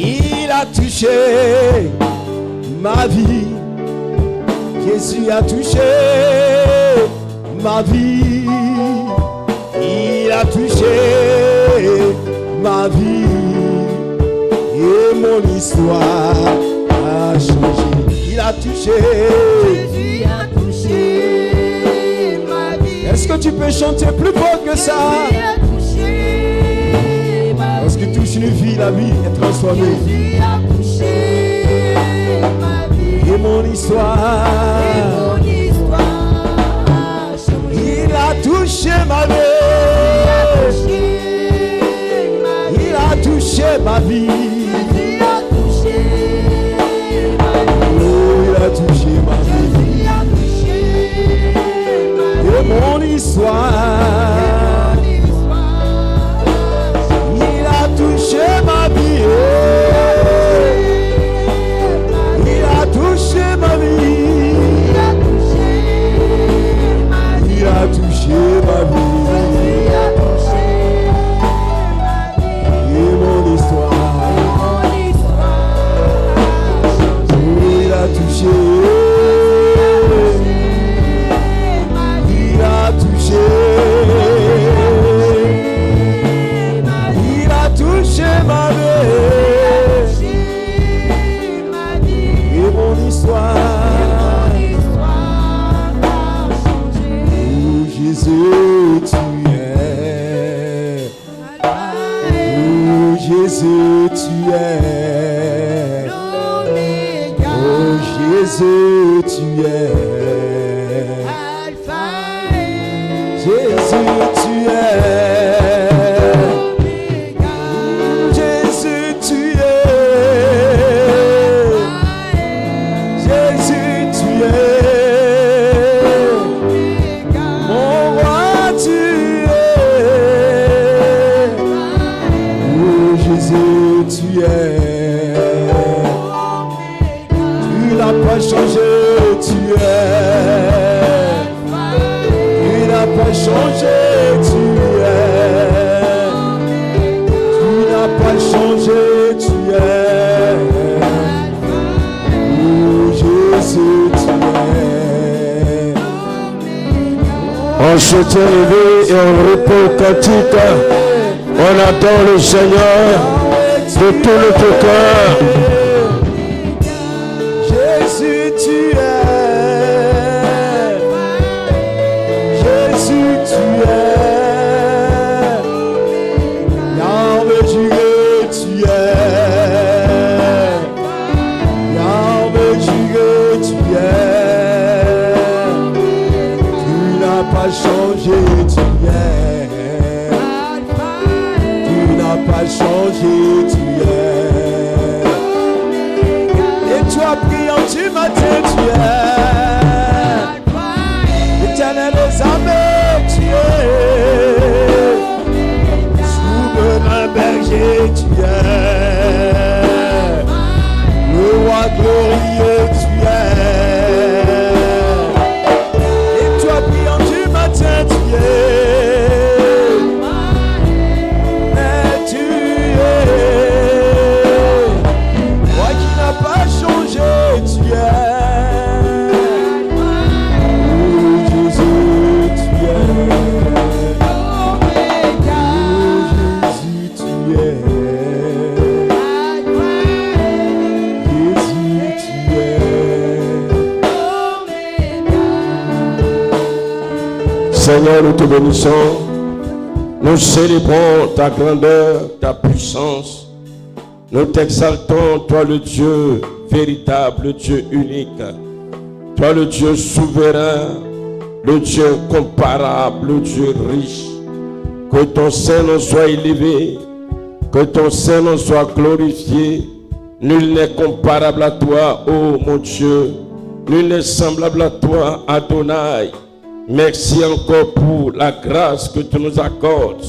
Il a touché ma vie. Jésus a touché ma vie. Il a touché ma vie. Et mon histoire a changé. Il a touché. Jésus a touché ma vie. Est-ce que tu peux chanter plus fort que ça? Jésus a touché ma vie. Lorsqu'il touche une vie, la vie est transformée. Jésus a touché ma vie. Et mon histoire. Et mon histoire a changé. Il a touché ma vie. Il a touché ma vie. Jésus a touché ma vie. Oh, il a touché ma vie. Jésus a touché ma vie. Et mon histoire. Il a touché ma vie. Il a touché ma vie. Il a touché ma vie. Et mon histoire. Oh, il a touché. Il a touché. Il a touché ma vie. Et mon histoire. Oh Jésus, tu es. Oh Jésus, tu es. Oh Jésus, tu es. Jésus, tu es. Jésus, tu es. Jésus, tu es. Mon roi, tu es. Oh Jésus, tu es. Tu n'as pas changé, tu es. Tu n'as pas changé, tu es. Tu n'as pas changé, tu es. Oh Jésus, tu es. On se tient levé et on repos cantique. On adore le Seigneur de tout notre cœur. Jésus, tu es. Jésus, tu es. Yahweh, Jireh, tu es. Yahweh, Jireh, tu es. Tu n'as pas changé, tu es. Tu n'as pas changé, tu es. Et toi, priant du matin, tu es. Éternel aux armées, tu es. Souverain berger, tu es. Le roi glorieux, tu es. Et toi, priant du matin, tu es. Mais tu es. Toi qui n'as pas changé, tu es. Oh Jésus, tu es. Oh Jésus, tu es. Jésus, tu es. Seigneur, nous te bénissons. Nous célébrons ta grandeur, ta puissance. Nous t'exaltons, toi le Dieu véritable, le Dieu unique. Toi le Dieu souverain, le Dieu incomparable, le Dieu riche. Que ton Saint-Nom soit élevé, que ton Saint-Nom soit glorifié. Nul n'est comparable à toi, ô mon Dieu. Nul n'est semblable à toi, Adonai. Merci encore pour la grâce que tu nous accordes,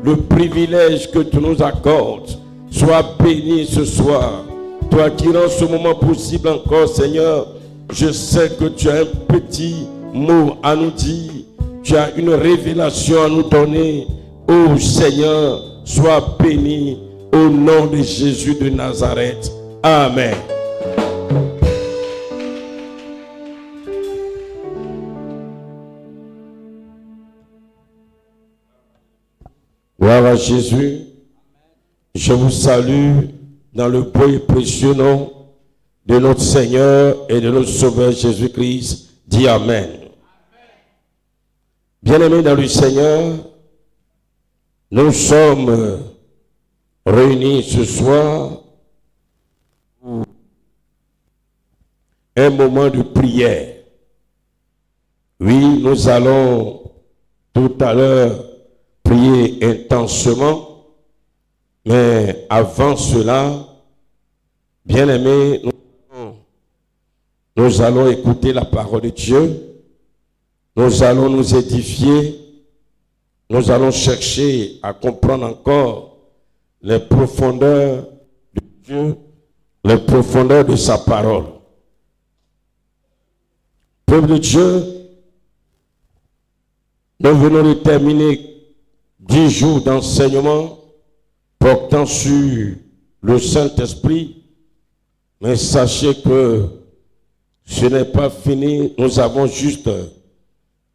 le privilège que tu nous accordes. Sois béni ce soir. Toi qui rends ce moment possible encore, Seigneur, je sais que tu as un petit mot à nous dire. Tu as une révélation à nous donner. Oh Seigneur, sois béni, Au nom de Jésus de Nazareth. Amen. Gloire à Jésus. Je vous salue dans le beau et précieux nom de notre Seigneur et de notre Sauveur Jésus-Christ. Dis Amen. Bien-aimés dans le Seigneur, nous sommes réunis ce soir pour un moment de prière. Oui, nous allons tout à l'heure prier intensement, mais avant cela, bien-aimés, nous allons écouter la parole de Dieu. Nous allons nous édifier. Nous allons chercher à comprendre encore les profondeurs de Dieu, les profondeurs de sa parole. Peuple de Dieu, nous venons de terminer 10 jours d'enseignement portant sur le Saint-Esprit, mais sachez que ce n'est pas fini. Nous avons juste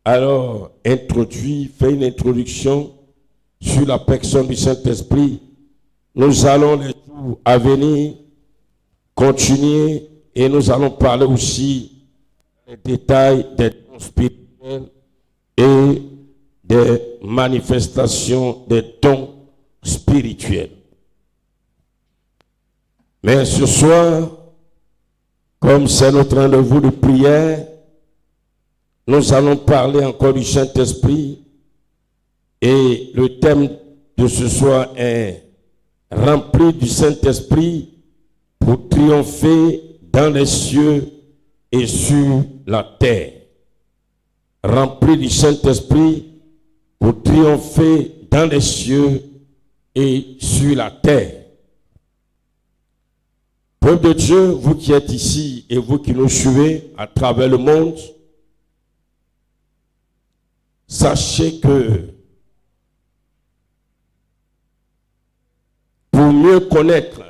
alors fait une introduction sur la personne du Saint-Esprit. Nous allons les jours à venir continuer et nous allons parler aussi des détails des dons spirituels et des manifestations des dons spirituels. Mais ce soir, comme c'est notre rendez-vous de prière, nous allons parler encore du Saint-Esprit et le thème de ce soir est « Rempli du Saint-Esprit pour triompher dans les cieux et sur la terre. » Rempli du Saint-Esprit pour triompher dans les cieux et sur la terre. Peuple de Dieu, vous qui êtes ici et vous qui nous suivez à travers le monde, sachez que pour mieux connaître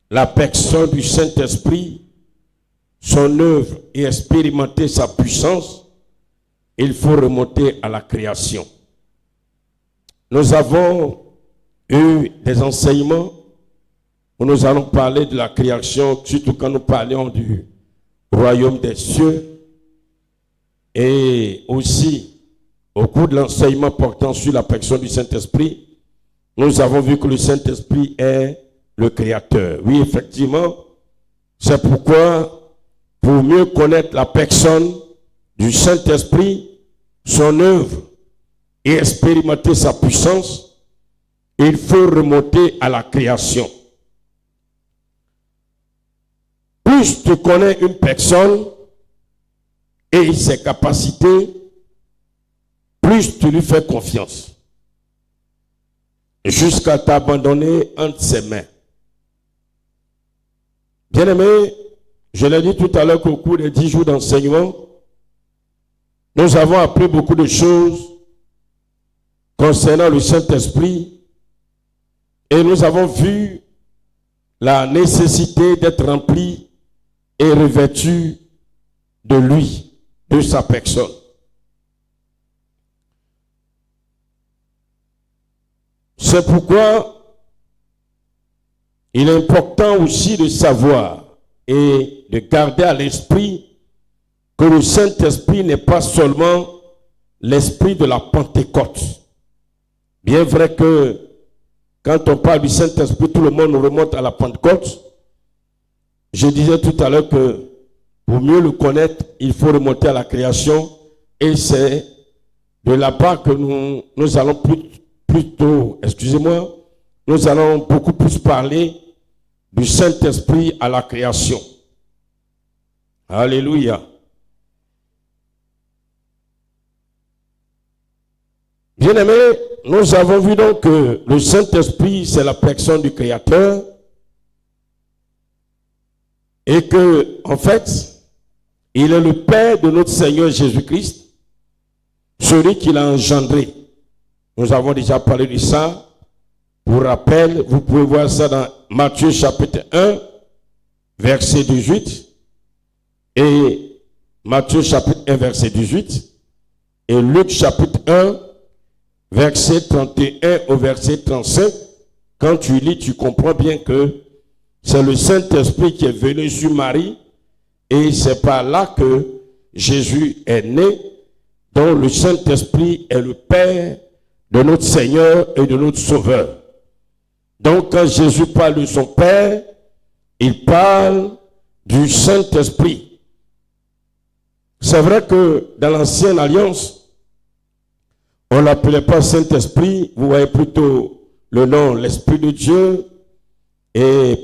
la personne du Saint-Esprit, son œuvre et expérimenter sa puissance, il faut remonter à la création. Nous avons eu des enseignements où nous allons parler de la création, surtout quand nous parlions du royaume des cieux. Et aussi, au cours de l'enseignement portant sur la personne du Saint-Esprit, nous avons vu que le Saint-Esprit est le Créateur. Oui, effectivement, c'est pourquoi, pour mieux connaître la personne du Saint-Esprit, son œuvre et expérimenter sa puissance, il faut remonter à la création. Plus tu connais une personne et ses capacités, plus tu lui fais confiance, jusqu'à t'abandonner entre ses mains. Bien-aimés, je l'ai dit tout à l'heure qu'au cours des 10 jours d'enseignement, nous avons appris beaucoup de choses concernant le Saint-Esprit et nous avons vu la nécessité d'être rempli et revêtu de lui, de sa personne. C'est pourquoi il est important aussi de savoir et de garder à l'esprit que le Saint-Esprit n'est pas seulement l'esprit de la Pentecôte. Bien vrai que quand on parle du Saint-Esprit, tout le monde remonte à la Pentecôte. Je disais tout à l'heure que pour mieux le connaître, il faut remonter à la création. Et c'est de là-bas que nous allons nous allons beaucoup plus parler du Saint-Esprit à la création. Alléluia. Bien-aimés, nous avons vu donc que le Saint-Esprit, c'est la personne du Créateur et que, en fait, il est le Père de notre Seigneur Jésus-Christ, celui qui l'a engendré. Nous avons déjà parlé de ça. Pour rappel, vous pouvez voir ça dans Matthieu chapitre 1, verset 18, et Matthieu chapitre 1, verset 18, et Luc chapitre 1, verset 31 au verset 35. Quand tu lis, tu comprends bien que c'est le Saint-Esprit qui est venu sur Marie, et c'est par là que Jésus est né, dont le Saint-Esprit est le Père de notre Seigneur et de notre Sauveur. Donc quand Jésus parle de son Père, il parle du Saint-Esprit. C'est vrai que dans l'Ancienne Alliance, on ne l'appelait pas Saint-Esprit, vous voyez plutôt le nom l'Esprit de Dieu, et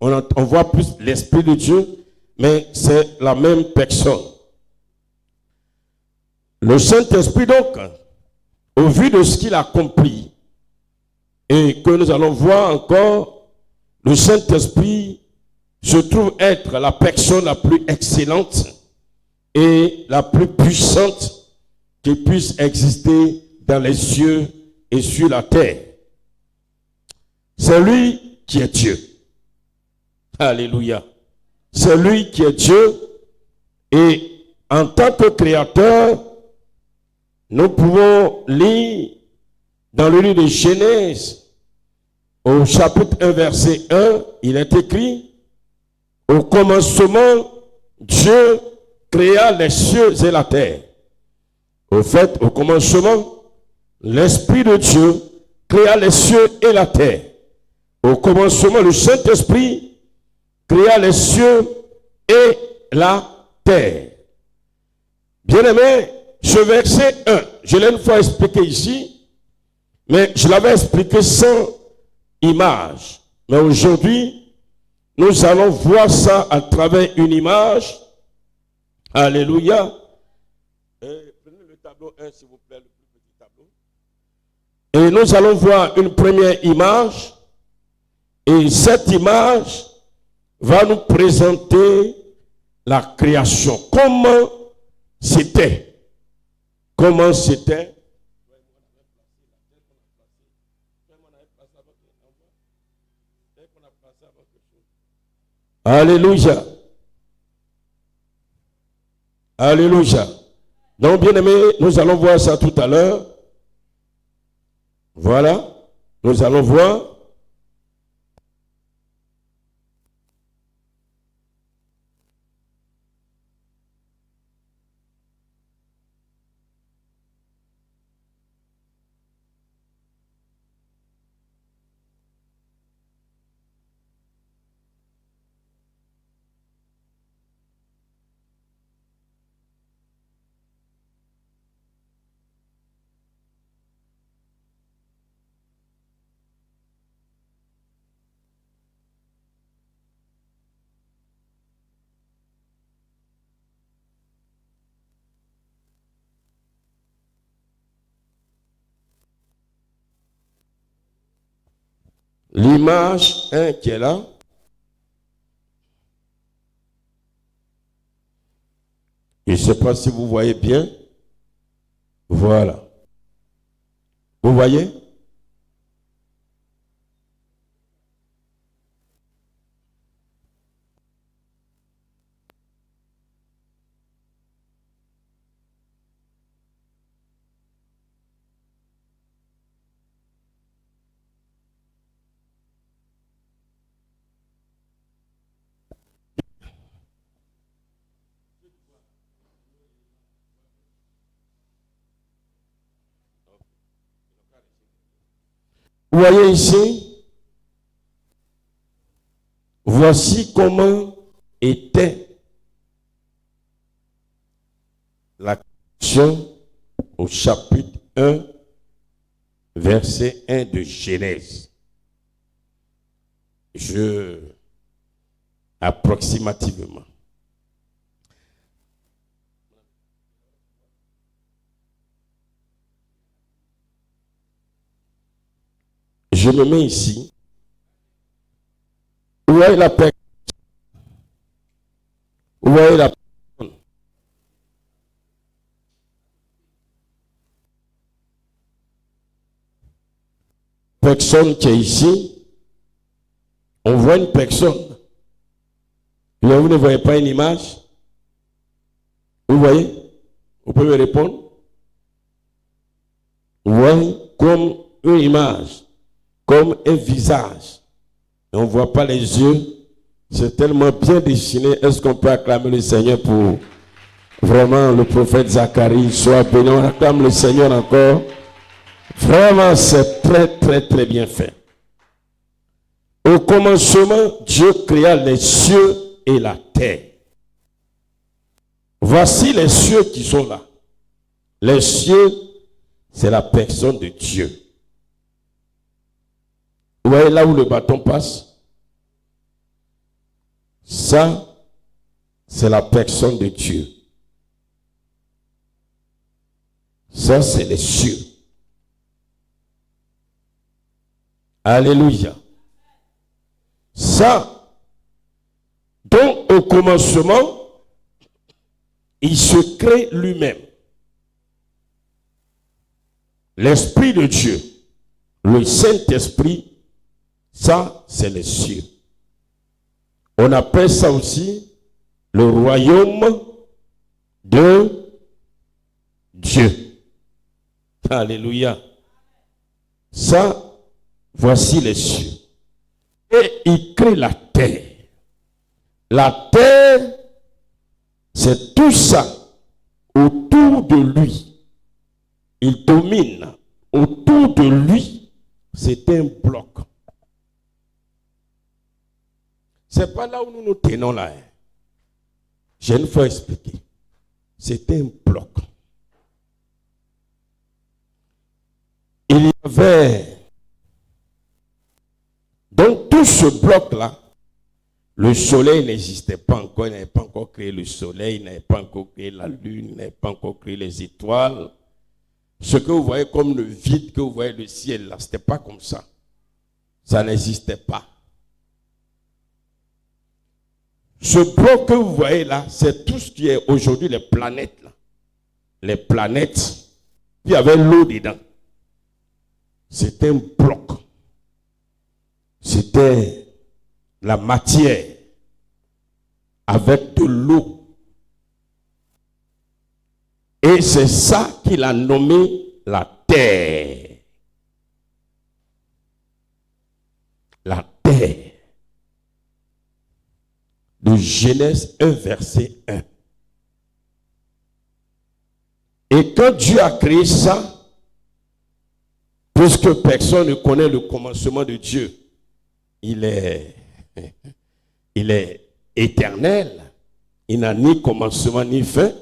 on voit plus l'Esprit de Dieu, mais c'est la même personne. Le Saint-Esprit donc, au vu de ce qu'il accomplit, et que nous allons voir encore, le Saint-Esprit se trouve être la personne la plus excellente et la plus puissante qui puisse exister dans les cieux et sur la terre. C'est lui qui est Dieu. Alléluia. C'est lui qui est Dieu, et en tant que créateur, nous pouvons lire dans le livre de Genèse, au chapitre 1, verset 1, il est écrit: au commencement, Dieu créa les cieux et la terre. Au fait, au commencement, l'Esprit de Dieu créa les cieux et la terre. Au commencement, le Saint-Esprit créa les cieux et la terre. Bien-aimé, ce verset 1, je l'ai une fois expliqué ici, mais je l'avais expliqué sans image. Mais aujourd'hui, nous allons voir ça à travers une image. Alléluia. Prenez le tableau 1, s'il vous plaît, le plus petit tableau. Et nous allons voir une première image. Et cette image va nous présenter la création. Comment c'était? Comment c'était? Alléluia. Alléluia. Donc, bien aimé, nous allons voir ça tout à l'heure. Voilà. Nous allons voir. L'image 1 qui est là. Je ne sais pas si vous voyez bien. Voilà. Vous voyez? Vous voyez ici, voici comment était la création au chapitre 1, verset 1 de Genèse. Approximativement. Je me mets ici. Où est la personne? Où est la personne? personne qui est ici, on voit une personne. Et vous ne voyez pas une image? Vous voyez? Vous pouvez me répondre? Vous voyez comme une image, comme un visage. Et on ne voit pas les yeux. C'est tellement bien dessiné. Est-ce qu'on peut acclamer le Seigneur pour vraiment le prophète Zacharie? Soit béni. On acclame le Seigneur encore. Vraiment, c'est très, très, très bien fait. Au commencement, Dieu créa les cieux et la terre. Voici les cieux qui sont là. Les cieux, c'est la personne de Dieu. Vous voyez là où le bâton passe? Ça, c'est la personne de Dieu. Ça, c'est les cieux. Alléluia. Ça, donc au commencement, il se crée lui-même. L'Esprit de Dieu, le Saint-Esprit, ça, c'est les cieux. On appelle ça aussi le royaume de Dieu. Alléluia. Ça, voici les cieux. Et il crée la terre. La terre, c'est tout ça autour de lui. Il domine. Autour de lui, c'est un bloc. C'est pas là où nous nous tenons là. J'ai une fois expliqué. C'est un bloc. Il y avait donc tout ce bloc-là, le soleil n'existait pas encore, il n'avait pas encore créé le soleil, il n'avait pas encore créé la lune, il n'avait pas encore créé les étoiles. Ce que vous voyez comme le vide, que vous voyez le ciel là, ce n'était pas comme ça. Ça n'existait pas. Ce bloc que vous voyez là, c'est tout ce qui est aujourd'hui les planètes là. Les planètes, il y avait l'eau dedans. C'était un bloc. C'était la matière avec de l'eau. Et c'est ça qu'il a nommé la terre. La terre. De Genèse 1, verset 1. Et quand Dieu a créé ça, puisque personne ne connaît le commencement de Dieu, il est éternel, il n'a ni commencement ni fin.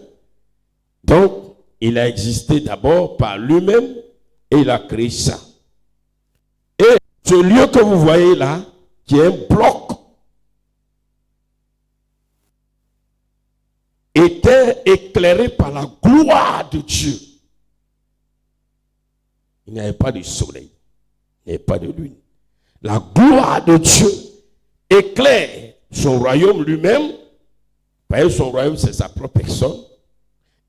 Donc, il a existé d'abord par lui-même et il a créé ça. Et ce lieu que vous voyez là, qui est un bloc, était éclairé par la gloire de Dieu. Il n'y avait pas de soleil, il n'y avait pas de lune. La gloire de Dieu éclaire son royaume lui-même. Son royaume, c'est sa propre personne.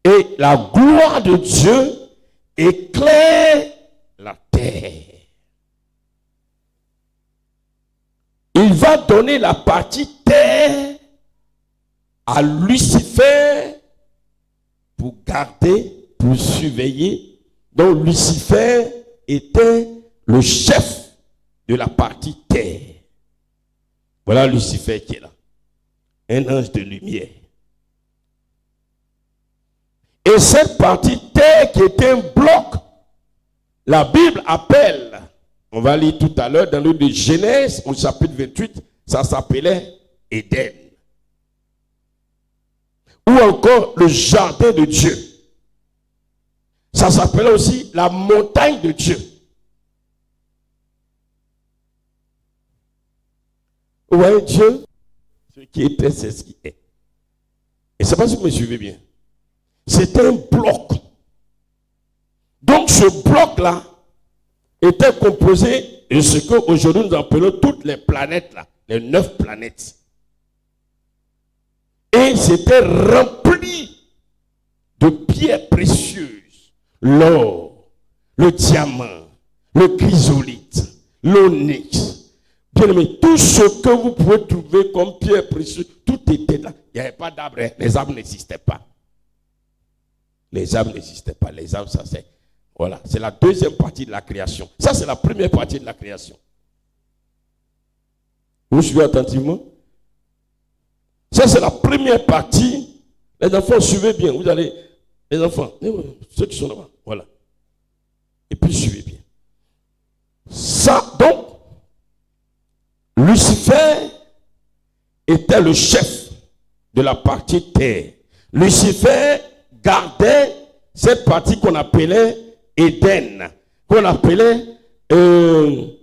Et la gloire de Dieu éclaire la terre. Il va donner la partie terre à Lucifer pour garder, pour surveiller. Donc Lucifer était le chef de la partie terre. Voilà Lucifer qui est là. Un ange de lumière. Et cette partie terre qui était un bloc, la Bible appelle, on va lire tout à l'heure dans le livre de Genèse, au chapitre 28, ça s'appelait Éden. Ou encore le jardin de Dieu. Ça s'appelait aussi la montagne de Dieu. Vous voyez, Dieu, ce qui était, c'est ce qui est. Et c'est pas si vous me suivez bien. C'était un bloc. Donc ce bloc-là était composé de ce qu'aujourd'hui nous appelons toutes les planètes, là, les 9 planètes. Et c'était rempli de pierres précieuses. L'or, le diamant, le chrysolite, l'onyx. Bien aimé, tout ce que vous pouvez trouver comme pierre précieuse, tout était là. Il n'y avait pas d'arbre, les arbres n'existaient pas. Les arbres n'existaient pas. Les arbres, ça c'est. Voilà, c'est la deuxième partie de la création. Ça, c'est la première partie de la création. Vous suivez attentivement? Ça, c'est la première partie. Les enfants, suivez bien. Vous allez, les enfants, ceux qui sont là-bas, voilà. Et puis, suivez bien. Ça, donc, Lucifer était le chef de la partie terre. Lucifer gardait cette partie qu'on appelait Éden, qu'on appelait le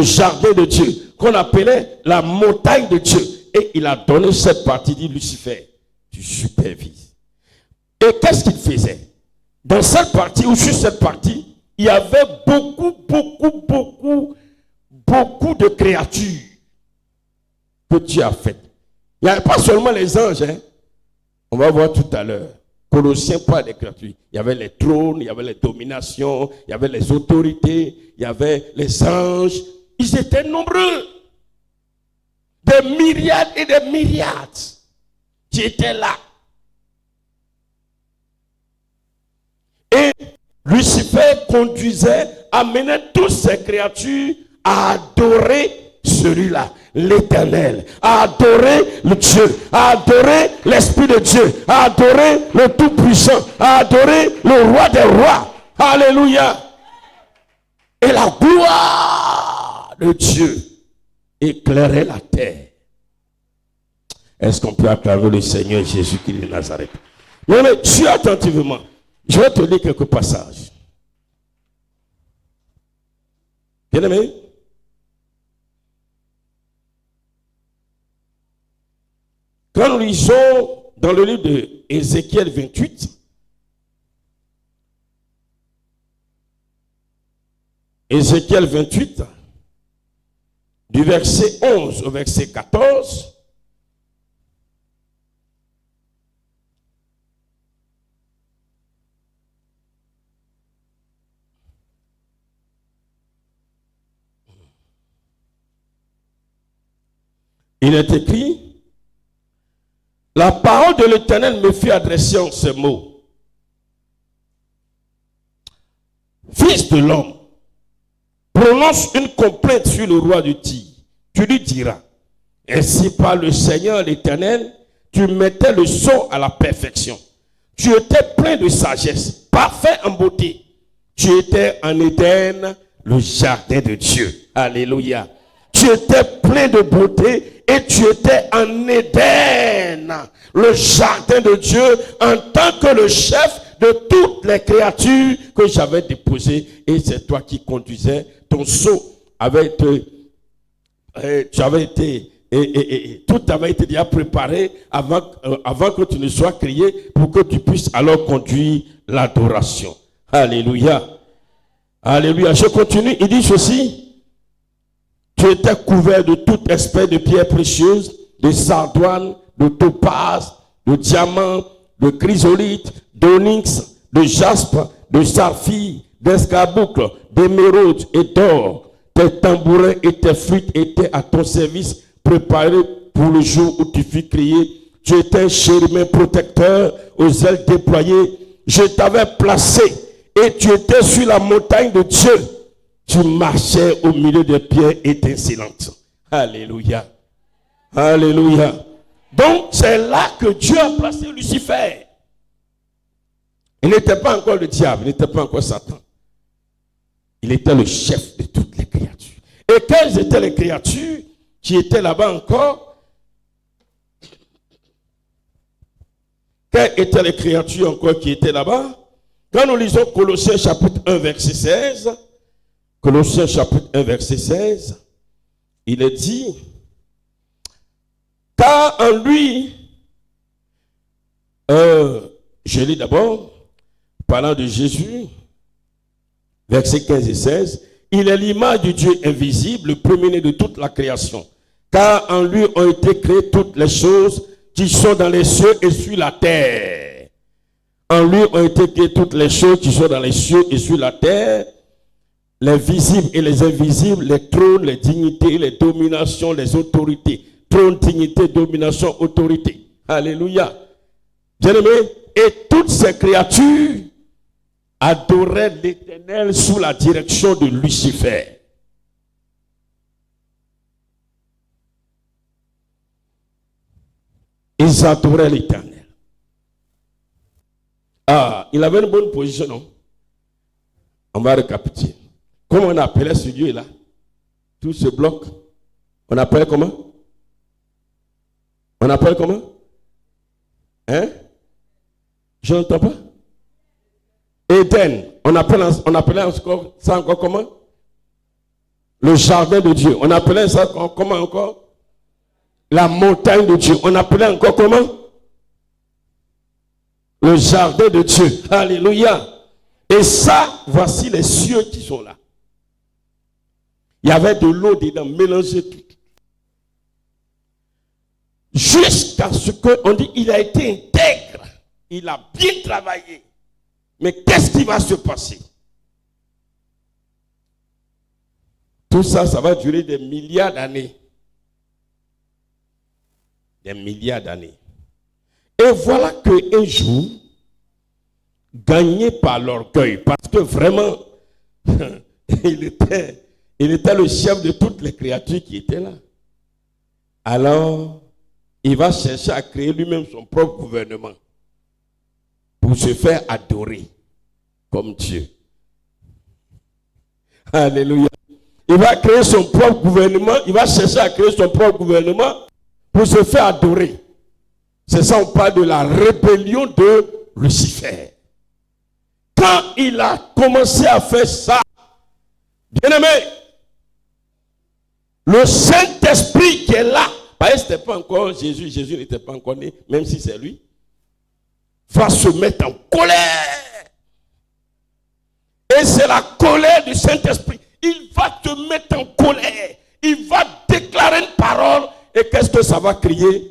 jardin de Dieu, qu'on appelait la montagne de Dieu. Et il a donné cette partie, dit Lucifer, tu supervises. Et qu'est-ce qu'il faisait? Dans cette partie, ou sur cette partie, il y avait beaucoup de créatures que Dieu a faites. Il n'y avait pas seulement les anges, hein. On va voir tout à l'heure. Colossiens parle des créatures. Il y avait les trônes, il y avait les dominations, il y avait les autorités, il y avait les anges. Ils étaient nombreux. Des myriades et des myriades qui étaient là. Et Lucifer conduisait, amenait toutes ces créatures à adorer celui-là, l'Éternel, à adorer le Dieu, à adorer l'Esprit de Dieu, à adorer le Tout-Puissant, à adorer le Roi des Rois. Alléluia. Et la gloire de Dieu éclairait la terre. Est-ce qu'on peut acclamer le Seigneur Jésus-Christ de Nazareth? Mais suis attentivement. Je vais te lire quelques passages. Bien aimé? Quand nous lisons dans le livre de Ézéchiel 28, Ézéchiel 28, du verset 11 au verset 14, il est écrit: la parole de l'Éternel me fut adressée en ces mots. Fils de l'homme, prononce une complainte sur le roi du Tyr. Tu lui diras: ainsi par le Seigneur l'Éternel, tu mettais le sceau à la perfection. Tu étais plein de sagesse, parfait en beauté. Tu étais en Éden, le jardin de Dieu. Alléluia. Tu étais plein de beauté et tu étais en Éden, le jardin de Dieu, en tant que le chef de toutes les créatures que j'avais déposées. Et c'est toi qui conduisais. Ton sceau avait été, tout avait été déjà préparé avant que tu ne sois créé, pour que tu puisses alors conduire l'adoration. Alléluia. Alléluia. Je continue. Il dit ceci: tu étais couvert de toute espèce de pierres précieuses, de sardoine, de topaz, de diamants, de chrysolite, d'onyx, de jaspe, de saphir, d'escarboucle, d'émeraude et d'or. Tes tambourins et tes flûtes étaient à ton service, préparés pour le jour où tu fus créé. Tu étais un chérubin protecteur aux ailes déployées. Je t'avais placé et tu étais sur la montagne de Dieu. Tu marchais au milieu des pierres étincelantes. Alléluia. Alléluia. Donc c'est là que Dieu a placé Lucifer. Il n'était pas encore le diable, il n'était pas encore Satan. Il était le chef de toutes les créatures. Et quelles étaient les créatures qui étaient là-bas encore? Quelles étaient les créatures encore qui étaient là-bas? Quand nous lisons Colossiens chapitre 1 verset 16, Colossiens chapitre 1 verset 16, il est dit: car en lui, je lis d'abord, parlant de Jésus, versets 15 et 16, il est l'image du Dieu invisible, le premier-né de toute la création. Car en lui ont été créées toutes les choses qui sont dans les cieux et sur la terre. En lui ont été créées toutes les choses qui sont dans les cieux et sur la terre. les visibles et les invisibles, les trônes, les dignités, les dominations, les autorités. Trône, dignité, domination, autorité. Alléluia. Bien-aimés, et toutes ces créatures adoraient l'Éternel sous la direction de Lucifer. Ils adoraient l'Éternel. Ah, il avait une bonne position, non? On va récapituler. Comment on appelait ce Dieu-là? Tout ce bloc. On appelle comment? On appelle comment? Hein? Je n'entends pas. Éden. On appelait encore, ça encore comment? Le jardin de Dieu. On appelait ça comment encore? La montagne de Dieu. On appelait encore comment? Le jardin de Dieu. Alléluia. Et ça, voici les cieux qui sont là. Il y avait de l'eau dedans, mélangée tout. Jusqu'à ce qu'on dit, il a été intègre. Il a bien travaillé. Mais qu'est-ce qui va se passer? Tout ça, ça va durer des milliards d'années. Des milliards d'années. Et voilà qu'un jour, gagné par l'orgueil, parce que vraiment, il était le chef de toutes les créatures qui étaient là. Alors, il va chercher à créer lui-même son propre gouvernement pour se faire adorer comme Dieu. Alléluia. Il va créer son propre gouvernement, il va chercher à créer son propre gouvernement pour se faire adorer. C'est ça, on parle de la rébellion de Lucifer. Quand il a commencé à faire ça, bien-aimé, le Saint-Esprit qui est là, parce que ce n'était pas encore Jésus n'était pas encore né, même si c'est lui, va se mettre en colère. Et c'est la colère du Saint-Esprit. Il va te mettre en colère. Il va déclarer une parole. Et qu'est-ce que ça va crier?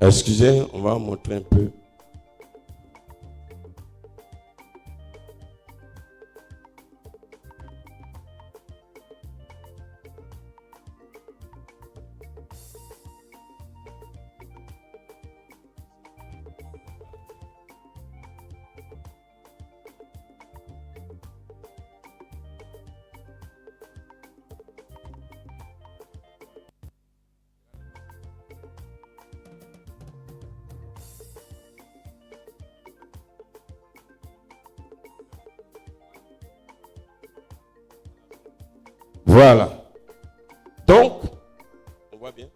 Excusez, on va montrer un peu. Voilà. Donc, on voit bien.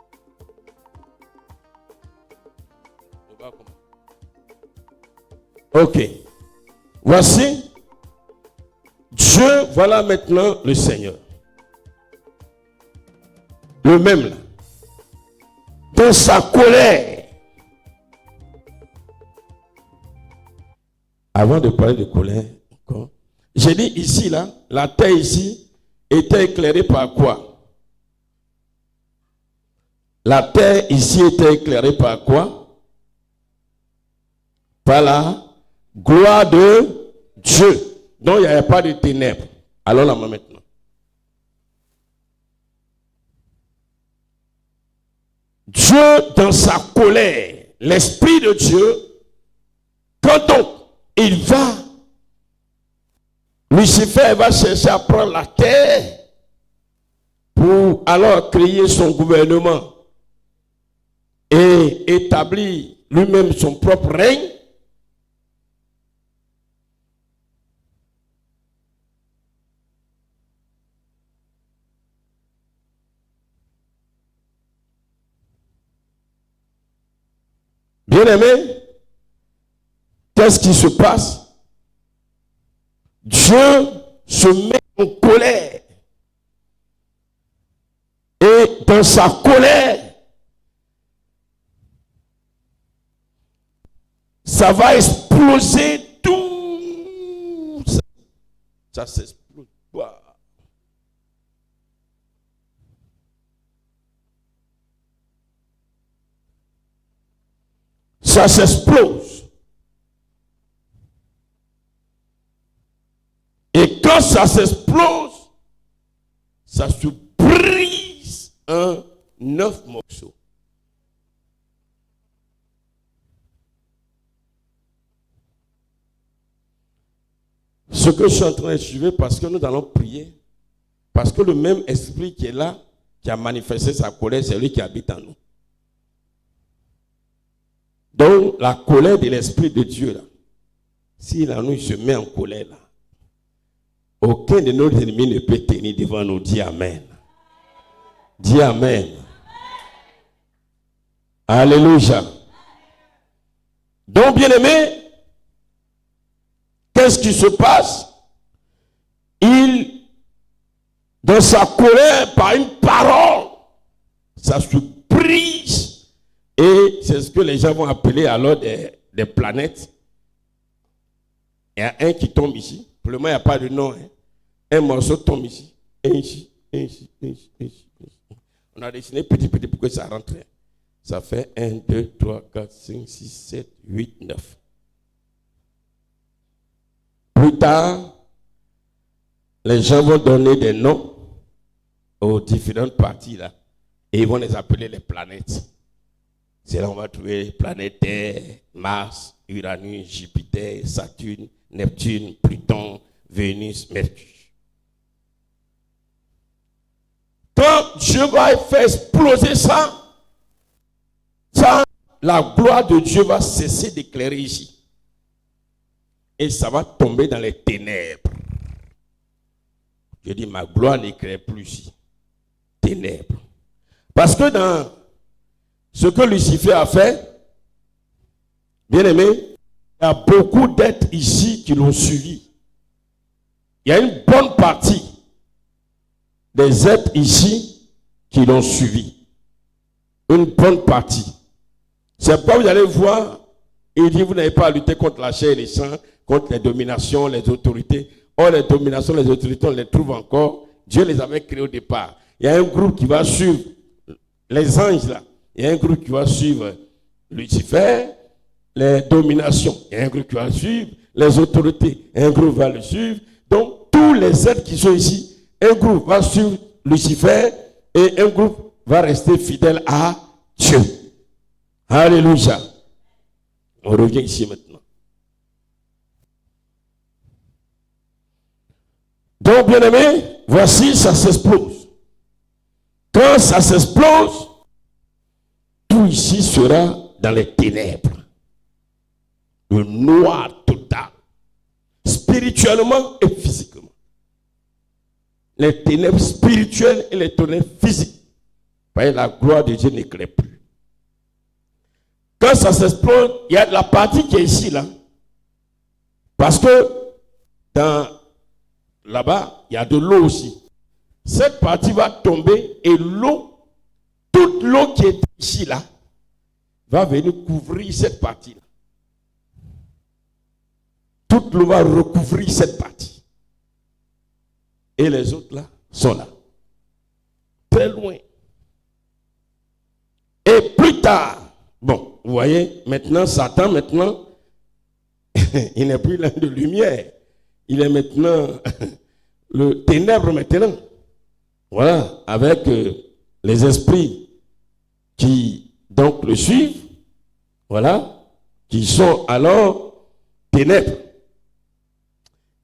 On voit comment. Ok. Voici. Dieu, voilà maintenant le Seigneur. Le même là. Dans sa colère. Avant de parler de colère, j'ai dit ici, là, la terre ici était éclairée par quoi? La terre ici était éclairée par quoi? Par la gloire de Dieu. Donc il n'y avait pas de ténèbres. Allons là maintenant. Dieu, dans sa colère, l'Esprit de Dieu, quand donc il va, Lucifer va chercher à prendre la terre pour alors créer son gouvernement et établir lui-même son propre règne. Bien-aimé, qu'est-ce qui se passe? Dieu se met en colère. Et dans sa colère, ça va exploser tout. Ça s'explose. Ça s'explose. Et quand ça s'explose, ça se brise en 9 morceaux. Ce que je suis en train de suivre, parce que nous allons prier, parce que le même esprit qui est là, qui a manifesté sa colère, c'est lui qui habite en nous. Donc, la colère de l'Esprit de Dieu, là, s'il en nous se met en colère, là, aucun de nos ennemis ne peut tenir devant nous. Dis Amen. Dis Amen. Alléluia. Donc, bien-aimé, qu'est-ce qui se passe? Dans sa colère, par une parole, ça se brise. Et c'est ce que les gens vont appeler alors des planètes. Il y a un qui tombe ici. Pour le moment, il n'y a pas de nom. Hein. Un morceau tombe ici. Un ici, un ici, un ici, un ici. On a dessiné petit pour que ça rentre. Ça fait 1, 2, 3, 4, 5, 6, 7, 8, 9. Plus tard, les gens vont donner des noms aux différentes parties là. Et ils vont les appeler les planètes. C'est là où on va trouver planète Terre, Mars, Uranus, Jupiter, Saturne, Neptune, Pluton, Vénus, Mercure. Quand Dieu va faire exploser ça, la gloire de Dieu va cesser d'éclairer ici. Et ça va tomber dans les ténèbres. Je dis, ma gloire n'éclaire plus ici. Ténèbres. Parce que dans ce que Lucifer a fait, bien aimé, il y a beaucoup d'êtres ici qui l'ont suivi. Il y a une bonne partie des êtres ici qui l'ont suivi. Une bonne partie. C'est pourquoi vous allez voir, il dit, vous n'avez pas à lutter contre la chair et les sang, contre les dominations, les autorités. Or, les dominations, les autorités, on les trouve encore. Dieu les avait créées au départ. Il y a un groupe qui va suivre les anges là. Il y a un groupe qui va suivre Lucifer, les dominations. Il y a un groupe qui va suivre les autorités. Un groupe va le suivre. Donc, tous les êtres qui sont ici, un groupe va suivre Lucifer et un groupe va rester fidèle à Dieu. Alléluia. On revient ici maintenant. Donc, bien-aimés, voici, ça s'explose. Quand ça s'explose, tout ici sera dans les ténèbres. Le noir total. Spirituellement et physiquement. les ténèbres spirituelles et les ténèbres physiques. Voyez, la gloire de Dieu n'éclaire plus. Quand ça s'explose, il y a de la partie qui est ici, là. Parce que là-bas, il y a de l'eau aussi. Cette partie va tomber et l'eau, toute l'eau qui est ici, là, va venir couvrir cette partie-là. Toute l'eau va recouvrir cette partie. Et les autres, là, sont là. Très loin. Et plus tard, bon, vous voyez, maintenant, Satan, maintenant, il n'est plus là de lumière. Il est maintenant le ténèbre maintenant. Voilà, avec les esprits qui donc le suivent, voilà, qui sont alors ténèbres.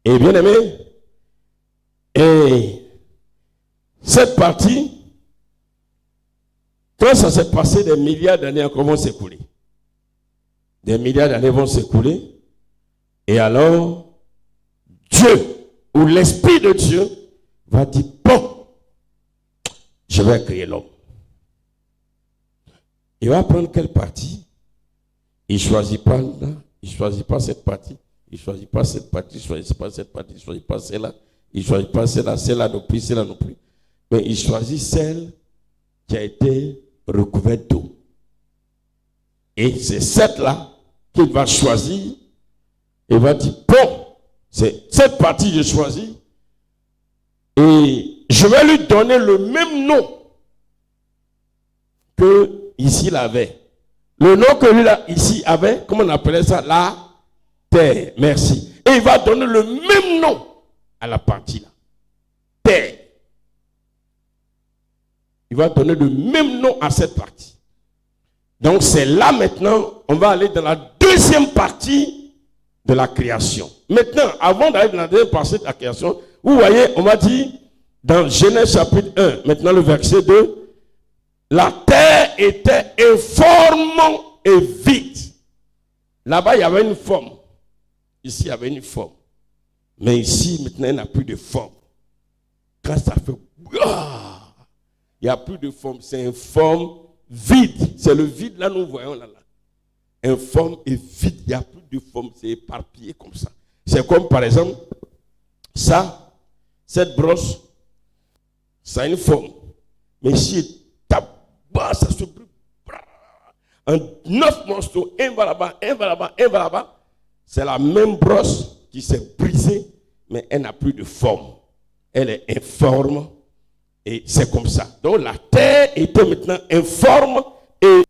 Et bien aimé, et cette partie, quand ça s'est passé, des milliards d'années encore vont s'écouler. Des milliards d'années vont s'écouler. Et alors, Dieu, ou l'Esprit de Dieu, va dire, bon, je vais créer l'homme. Il va prendre quelle partie? Il ne choisit pas là, il ne choisit pas cette partie, il ne choisit pas cette partie, il ne choisit pas cette partie, il ne choisit pas celle-là, il ne choisit pas celle-là non plus, celle-là non plus. Mais il choisit celle qui a été recouverte d'eau. Et c'est cette-là qu'il va choisir. Il va dire, bon, c'est cette partie que je choisis. Et je vais lui donner le même nom que ici il avait. Le nom que lui là, ici avait, comment on appelait ça? La terre. Merci. Et il va donner le même nom à la partie là. Terre. Il va donner le même nom à cette partie. Donc c'est là maintenant, on va aller dans la deuxième partie de la création. Maintenant, avant d'aller dans la deuxième partie de la création, vous voyez, on va dire dans Genèse chapitre 1, maintenant le verset 2, la terre était informe et vide. Là-bas, il y avait une forme. Ici, il y avait une forme. Mais ici, maintenant, il n'y a plus de forme. Quand ça fait... Il n'y a plus de forme. C'est une forme vide. C'est le vide, là, nous voyons là. Informe et vide. Il n'y a plus de forme. C'est éparpillé comme ça. C'est comme, par exemple, ça, cette brosse, ça a une forme. Mais si tabac, ça se brûle. En 9 morceaux, un va là-bas, un va là-bas, un va là-bas. C'est la même brosse qui s'est brisée, mais elle n'a plus de forme. Elle est informe et c'est comme ça. Donc la terre était maintenant informe et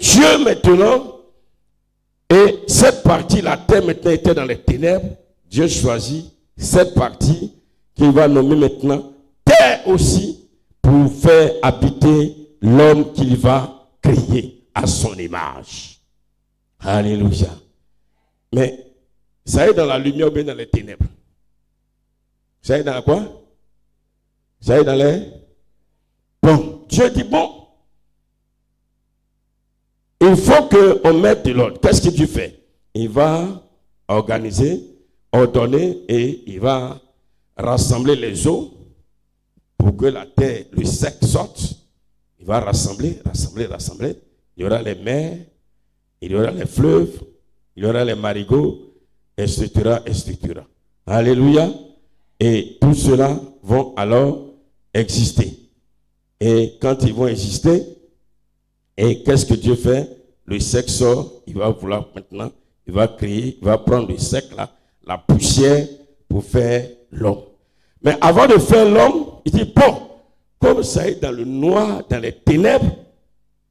Dieu maintenant, et cette partie, la terre maintenant était dans les ténèbres. Dieu choisit cette partie qu'il va nommer maintenant terre aussi pour faire habiter l'homme qu'il va créer à son image. Alléluia. Mais ça est dans la lumière ou bien dans les ténèbres? Ça est dans la quoi? Ça est dans les... Bon, Dieu dit bon, il faut qu'on mette de l'ordre. Qu'est-ce que Dieu fait? Il va organiser, ordonner et il va rassembler les eaux pour que la terre, le sec sorte. Il va rassembler. Il y aura les mers, il y aura les fleuves, il y aura les marigots, etc., etc. Alléluia. Et tout cela vont alors exister. Et quand ils vont exister, et qu'est-ce que Dieu fait? Le sec sort, il va vouloir maintenant, il va créer, il va prendre le sec là, la poussière pour faire l'homme. Mais avant de faire l'homme, il dit, bon, comme ça est dans le noir, dans les ténèbres,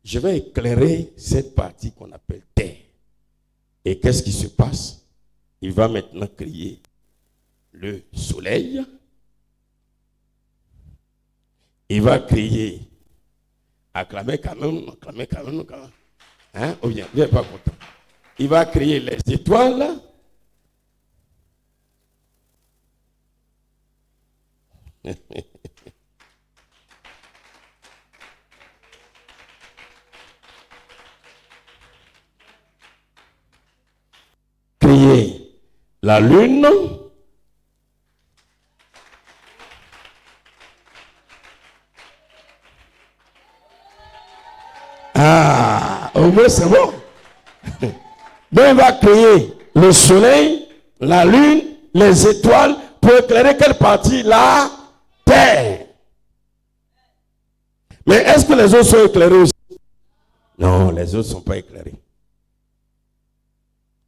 je vais éclairer cette partie qu'on appelle terre. Et qu'est-ce qui se passe? Il va maintenant créer le soleil. Il va créer, acclamez quand même. Hein? Oh bien, bien pas content. Il va créer les étoiles. Créer la lune, Ah, au moins c'est bon. Donc il va créer le soleil, la lune, les étoiles pour éclairer quelle partie? La terre. Mais est-ce que les autres sont éclairés aussi? Non, les autres ne sont pas éclairés.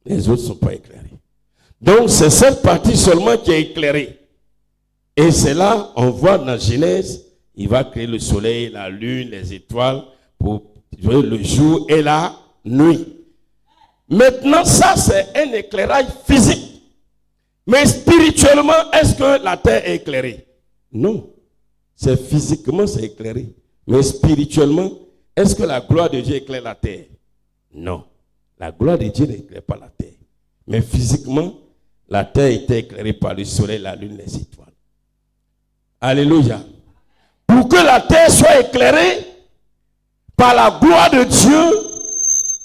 Les autres ne sont pas éclairés. Donc c'est cette partie seulement qui est éclairée. Et c'est là, on voit dans Genèse, il va créer le soleil, la lune, les étoiles pour le jour et la nuit. Maintenant, ça c'est un éclairage physique. Mais spirituellement, est-ce que la terre est éclairée? Non. C'est physiquement, c'est éclairé. Mais spirituellement, est-ce que la gloire de Dieu éclaire la terre? Non. La gloire de Dieu n'éclaire pas la terre. Mais physiquement, la terre était éclairée par le soleil, la lune, les étoiles. Alléluia. Pour que la terre soit éclairée par la gloire de Dieu,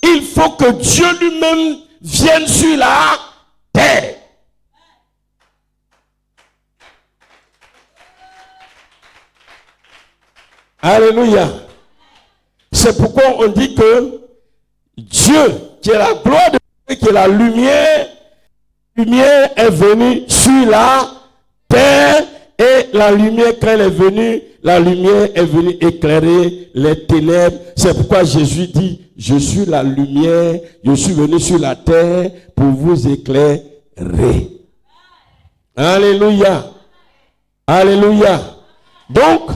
il faut que Dieu lui-même vienne sur la terre. Alléluia. C'est pourquoi on dit que Dieu, qui est la gloire de Dieu, qui est la lumière est venue sur la terre. Et la lumière, quand elle est venue, la lumière est venue éclairer les ténèbres. C'est pourquoi Jésus dit, je suis la lumière, je suis venu sur la terre pour vous éclairer. Alléluia. Alléluia. Donc,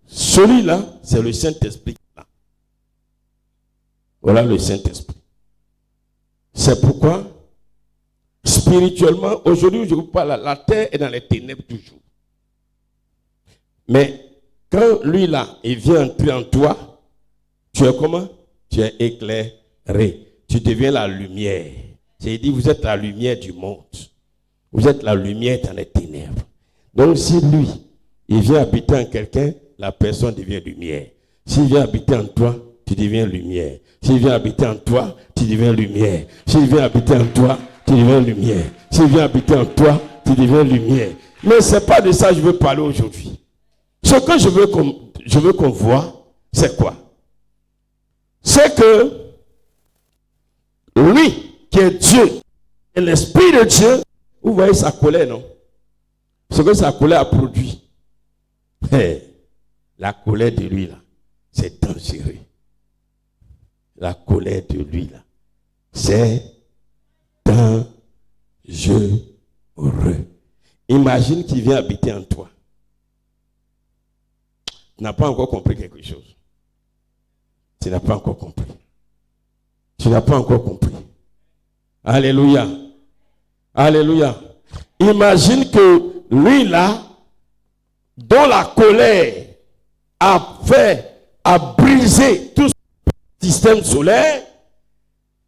celui-là, c'est le Saint-Esprit. Voilà le Saint-Esprit. C'est pourquoi, spirituellement, aujourd'hui, je vous parle, la terre est dans les ténèbres toujours. Mais quand lui là, il vient entrer en toi, tu es comment? Tu es éclairé. Tu deviens la lumière. J'ai dit, vous êtes la lumière du monde. Vous êtes la lumière dans les ténèbres. Donc si lui, il vient habiter en quelqu'un, la personne devient lumière. S'il vient habiter en toi, tu deviens lumière. S'il vient habiter en toi, tu deviens lumière. S'il vient habiter en toi, tu deviens lumière. S'il vient habiter en toi, tu deviens lumière. Mais ce n'est pas de ça que je veux parler aujourd'hui. Ce que je veux qu'on voit, c'est quoi? C'est que lui, qui est Dieu, et l'Esprit de Dieu, vous voyez sa colère, non? Ce que sa colère a produit. La colère de lui, là, c'est dangereux. La colère de lui, là, c'est dangereux. Imagine qu'il vient habiter en toi. Tu n'as pas encore compris quelque chose. Tu n'as pas encore compris. Tu n'as pas encore compris. Alléluia. Alléluia. Imagine que lui là, dont la colère a brisé tout ce système solaire,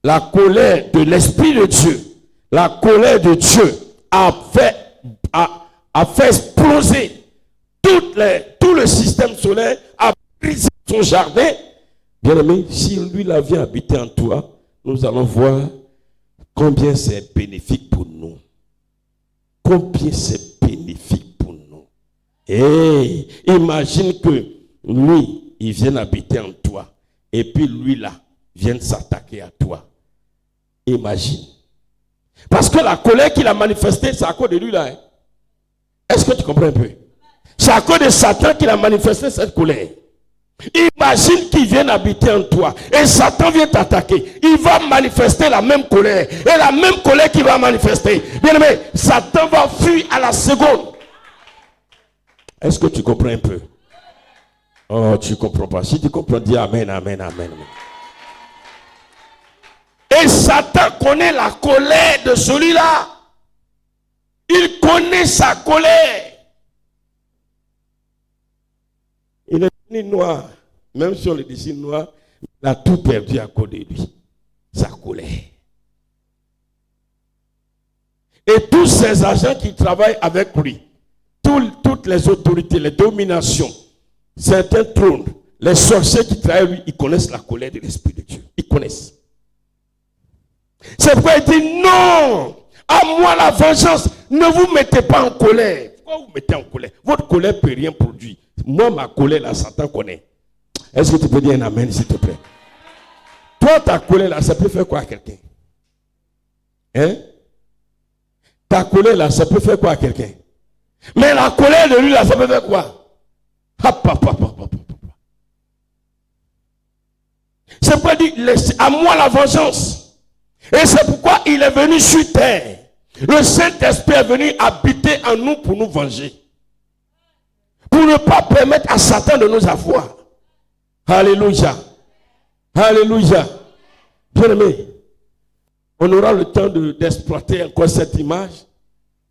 la colère de l'Esprit de Dieu, la colère de Dieu a fait exploser tout le système solaire, a brisé son jardin. Bien aimé, si lui la vient habiter en toi, nous allons voir combien c'est bénéfique pour nous. Combien c'est bénéfique pour nous. Et imagine que lui, il vient habiter en toi. Et puis lui là, vient s'attaquer à toi. Imagine. Parce que la colère qu'il a manifestée, c'est à cause de lui là. Hein? Est-ce que tu comprends un peu? C'est à cause de Satan qu'il a manifesté cette colère. Imagine qu'il vient habiter en toi et Satan vient t'attaquer. Il va manifester la même colère. Et la même colère qu'il va manifester, bien aimé, Satan va fuir à la seconde. Est-ce que tu comprends un peu? Oh, tu ne comprends pas. Si tu comprends, dis amen, amen, amen. Et Satan connaît la colère de celui-là. Il connaît sa colère. Il est devenu noir. Même si on le dessine noir, il a tout perdu à cause de lui. Sa colère. Et tous ces agents qui travaillent avec lui, toutes les autorités, les dominations, certains trônes, les sorciers qui travaillent avec lui, ils connaissent la colère de l'Esprit de Dieu. Ils connaissent. C'est pourquoi il dit non, à moi la vengeance, ne vous mettez pas en colère. Pourquoi vous mettez en colère? Votre colère ne peut rien produire. Moi, ma colère, là, Satan connaît. Est-ce que tu peux dire un amen, s'il te plaît? Toi, ta colère là, ça peut faire quoi à quelqu'un? Hein? Ta colère là, ça peut faire quoi à quelqu'un? Mais la colère de lui là, ça peut faire quoi? Hop, hop, hop, hop, hop. C'est pas dit, laisse à moi la vengeance. Et c'est pourquoi il est venu sur terre. Le Saint-Esprit est venu habiter en nous pour nous venger. Pour ne pas permettre à Satan de nous avoir. Alléluia. Alléluia. Bien-aimé, on aura le temps d'exploiter encore cette image.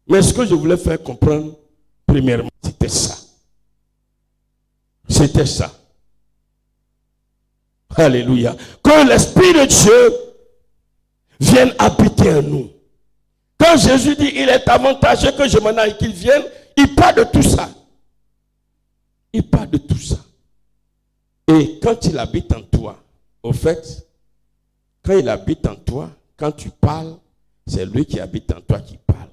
Mais ce que je voulais faire comprendre, premièrement, c'était ça. C'était ça. Alléluia. Que l'Esprit de Dieu vienne habiter en nous. Quand Jésus dit il est avantageux que je m'en aille, qu'il vienne, il parle de tout ça. Il parle de tout ça. Et quand il habite en toi, au fait, quand il habite en toi, quand tu parles, c'est lui qui habite en toi qui parle.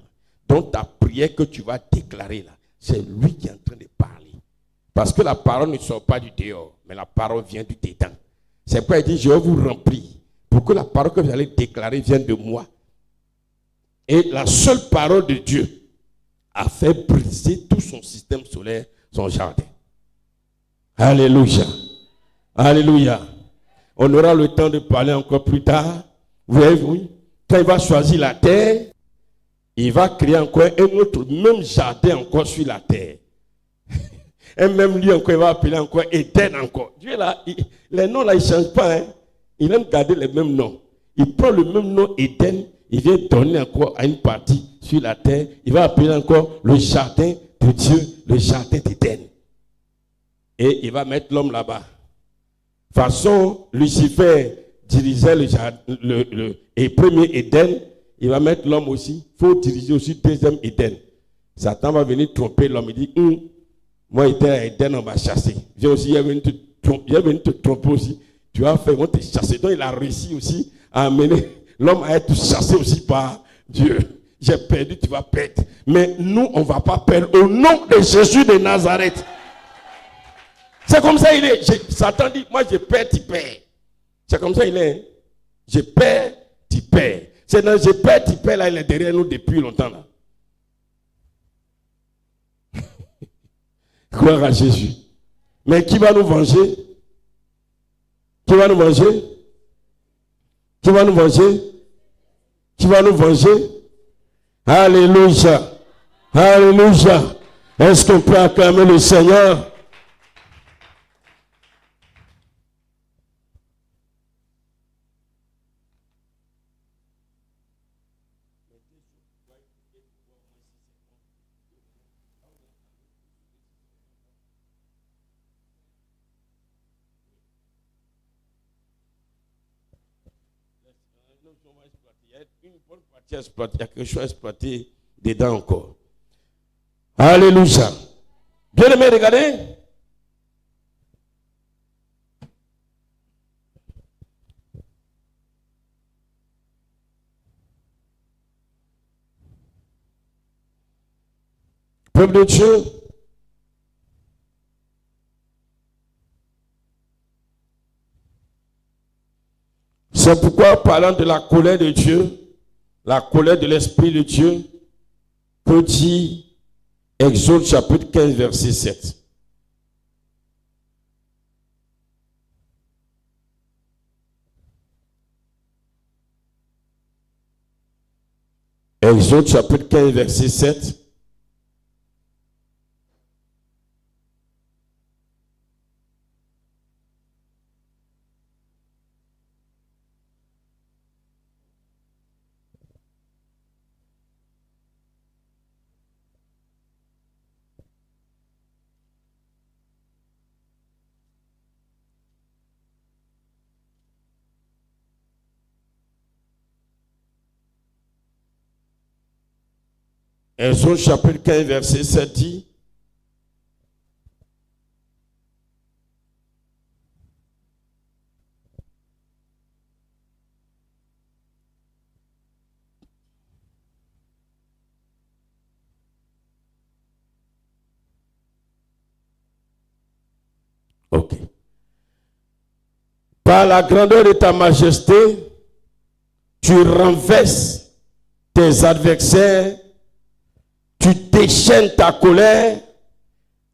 Donc ta prière que tu vas déclarer là, c'est lui qui est en train de parler. Parce que la parole ne sort pas du dehors, mais la parole vient du dedans. C'est pourquoi il dit, je vais vous remplir pour que la parole que vous allez déclarer vienne de moi. Et la seule parole de Dieu a fait briser tout son système solaire, son jardin. Alléluia. Alléluia. On aura le temps de parler encore plus tard. Vous voyez, oui, quand il va choisir la terre, il va créer encore un autre, même jardin encore sur la terre. Et même lui encore, il va appeler encore Éden encore. Dieu là, les noms là, ils ne changent pas. Hein. Il aime garder les mêmes noms. Il prend le même nom Éden, il vient donner encore à une partie sur la terre. Il va appeler encore le jardin de Dieu, le jardin d'Éden. Et il va mettre l'homme là-bas. De toute façon, Lucifer dirigeait le premier Éden. Il va mettre l'homme aussi. Il faut diriger aussi le deuxième Éden. Satan va venir tromper l'homme. Il dit, moi, Éden, on m'a chassé. Viens aussi, il est venu te tromper aussi. Tu vas faire, on te chasser. Donc, il a réussi aussi à amener l'homme à être chassé aussi par Dieu. J'ai perdu, tu vas perdre. Mais nous, on ne va pas perdre. Au nom de Jésus de Nazareth. C'est comme ça il est. Satan dit, moi, je perds, tu perds. C'est comme ça il est. Je perds, tu perds. C'est dans je perds, tu perds, là, il est derrière nous depuis longtemps. Là. Croire à Jésus. Mais qui va nous venger? Qui va nous venger? Qui va nous venger? Qui va nous venger? Alléluia. Alléluia. Est-ce qu'on peut acclamer le Seigneur? Il y a quelque chose à exploiter dedans encore. Alléluia. Bien aimé, regardez. Peuple de Dieu. C'est pourquoi, parlant de la colère de Dieu, la colère de l'Esprit de Dieu, que dit Exode chapitre 15, verset 7. Exode chapitre 15, verset 7. Exode chapitre 15, verset 7 dit, ok. Par la grandeur de ta majesté, tu renverses tes adversaires, tu déchaînes ta colère,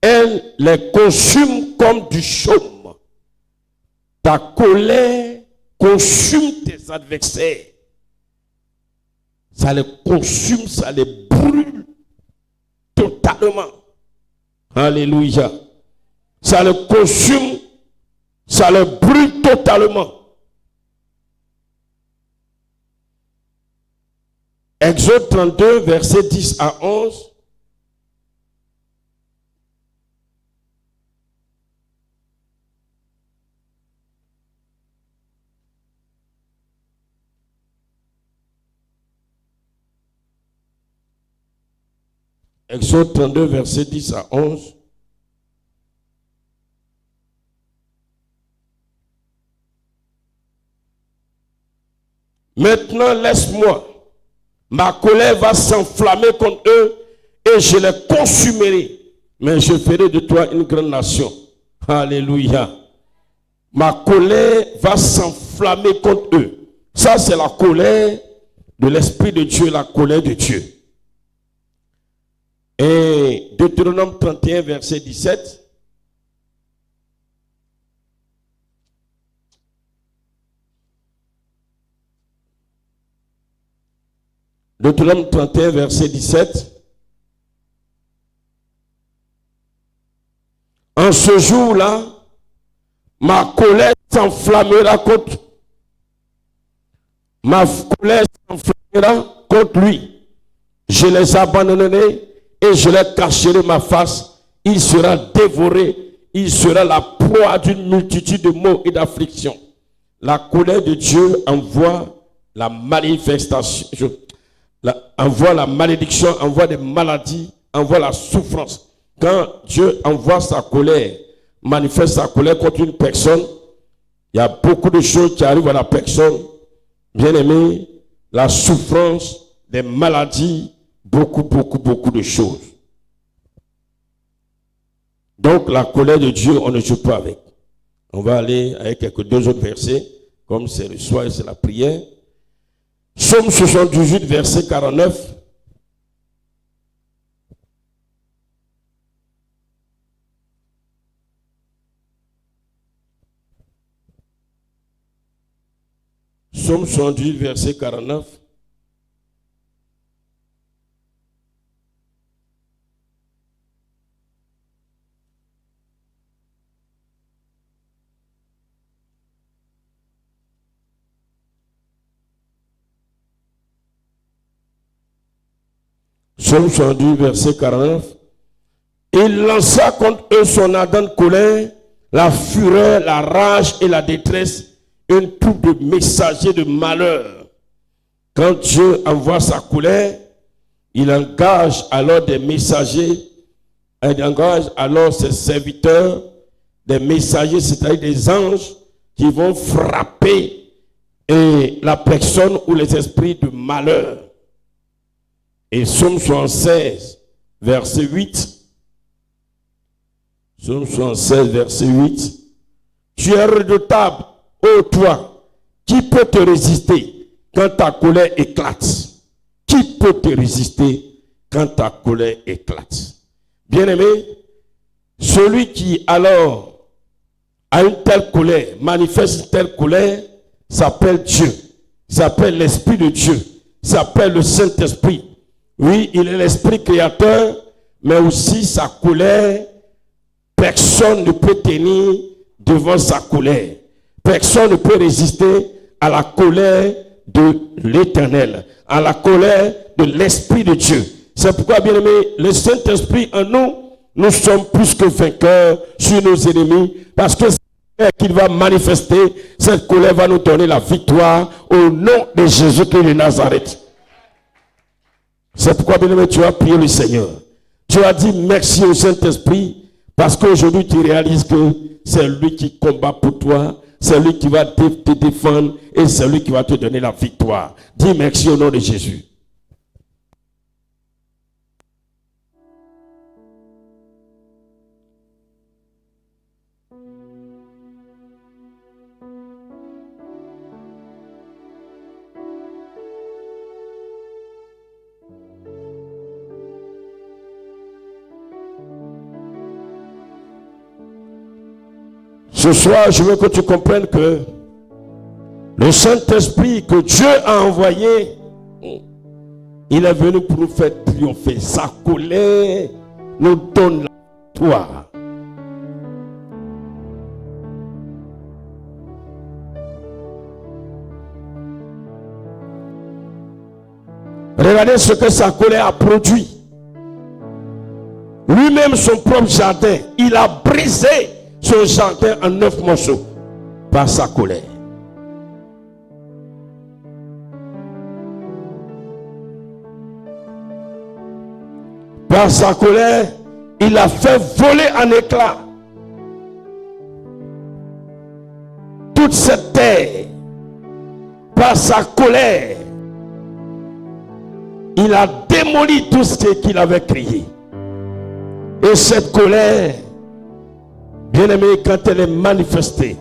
elle les consume comme du chaume. Ta colère consume tes adversaires. Ça les consume, ça les brûle totalement. Alléluia. Ça les consume, ça les brûle totalement. Exode 32, versets 10 à 11. Exode 32, versets 10 à 11. Maintenant, laisse-moi. Ma colère va s'enflammer contre eux et je les consumerai. Mais je ferai de toi une grande nation. Alléluia. Ma colère va s'enflammer contre eux. Ça, c'est la colère de l'Esprit de Dieu, la colère de Dieu. Et Deutéronome 31, verset 17. Deutéronome 31, verset 17. En ce jour-là, ma colère s'enflammera contre lui. Je les abandonnerai et je les cacherai ma face. Il sera dévoré. Il sera la proie d'une multitude de maux et d'afflictions. La colère de Dieu envoie la manifestation, envoie la malédiction, envoie des maladies, envoie la souffrance. Quand Dieu envoie sa colère, manifeste sa colère contre une personne, il y a beaucoup de choses qui arrivent à la personne. Bien aimé, la souffrance, des maladies, beaucoup de choses. Donc la colère de Dieu, on ne joue pas avec. On va aller avec quelques deux autres versets, comme c'est le soir et c'est la prière. Psaume 78, verset 49. Psaume 78, verset 49. Psaume 78, verset 49. Il lança contre eux son ardente colère, la fureur, la rage et la détresse, une troupe de messagers de malheur. Quand Dieu envoie sa colère, il engage alors des messagers, il engage alors ses serviteurs, des messagers, c'est-à-dire des anges, qui vont frapper la personne ou les esprits de malheur. Et Psaume 76, verset 8. Psaume 76, verset 8. Tu es redoutable, ô toi, qui peut te résister quand ta colère éclate? Qui peut te résister quand ta colère éclate? Bien-aimé, celui qui alors a une telle colère, manifeste une telle colère, s'appelle Dieu, s'appelle l'Esprit de Dieu, s'appelle le Saint-Esprit. Oui, il est l'Esprit créateur, mais aussi sa colère, personne ne peut tenir devant sa colère. Personne ne peut résister à la colère de l'Éternel, à la colère de l'Esprit de Dieu. C'est pourquoi, bien aimé, le Saint-Esprit en nous, nous sommes plus que vainqueurs sur nos ennemis, parce que qu'il va manifester, cette colère va nous donner la victoire au nom de Jésus-Christ de Nazareth. C'est pourquoi, bien aimé, tu as prié le Seigneur. Tu as dit merci au Saint-Esprit, parce qu'aujourd'hui tu réalises que c'est lui qui combat pour toi, c'est lui qui va te défendre et c'est lui qui va te donner la victoire. Dis merci au nom de Jésus. Ce soir, je veux que tu comprennes que le Saint-Esprit que Dieu a envoyé, il est venu pour nous faire triompher. Sa colère nous donne la victoire. Regardez ce que sa colère a produit. Lui-même, son propre jardin, il a brisé son jardin en 9 morceaux par sa colère. Par sa colère, il a fait voler en éclats toute cette terre. Par sa colère, il a démoli tout ce qu'il avait créé. Et cette colère, bien aimé, quand elle est manifestée,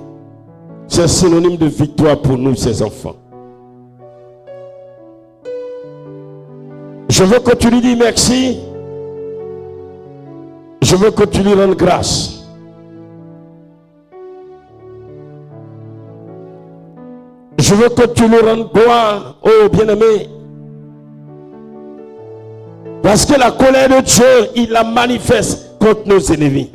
c'est synonyme de victoire pour nous, ses enfants. Je veux que tu lui dises merci. Je veux que tu lui rendes grâce. Je veux que tu lui rendes gloire, oh bien-aimé. Parce que la colère de Dieu, il la manifeste contre nos ennemis.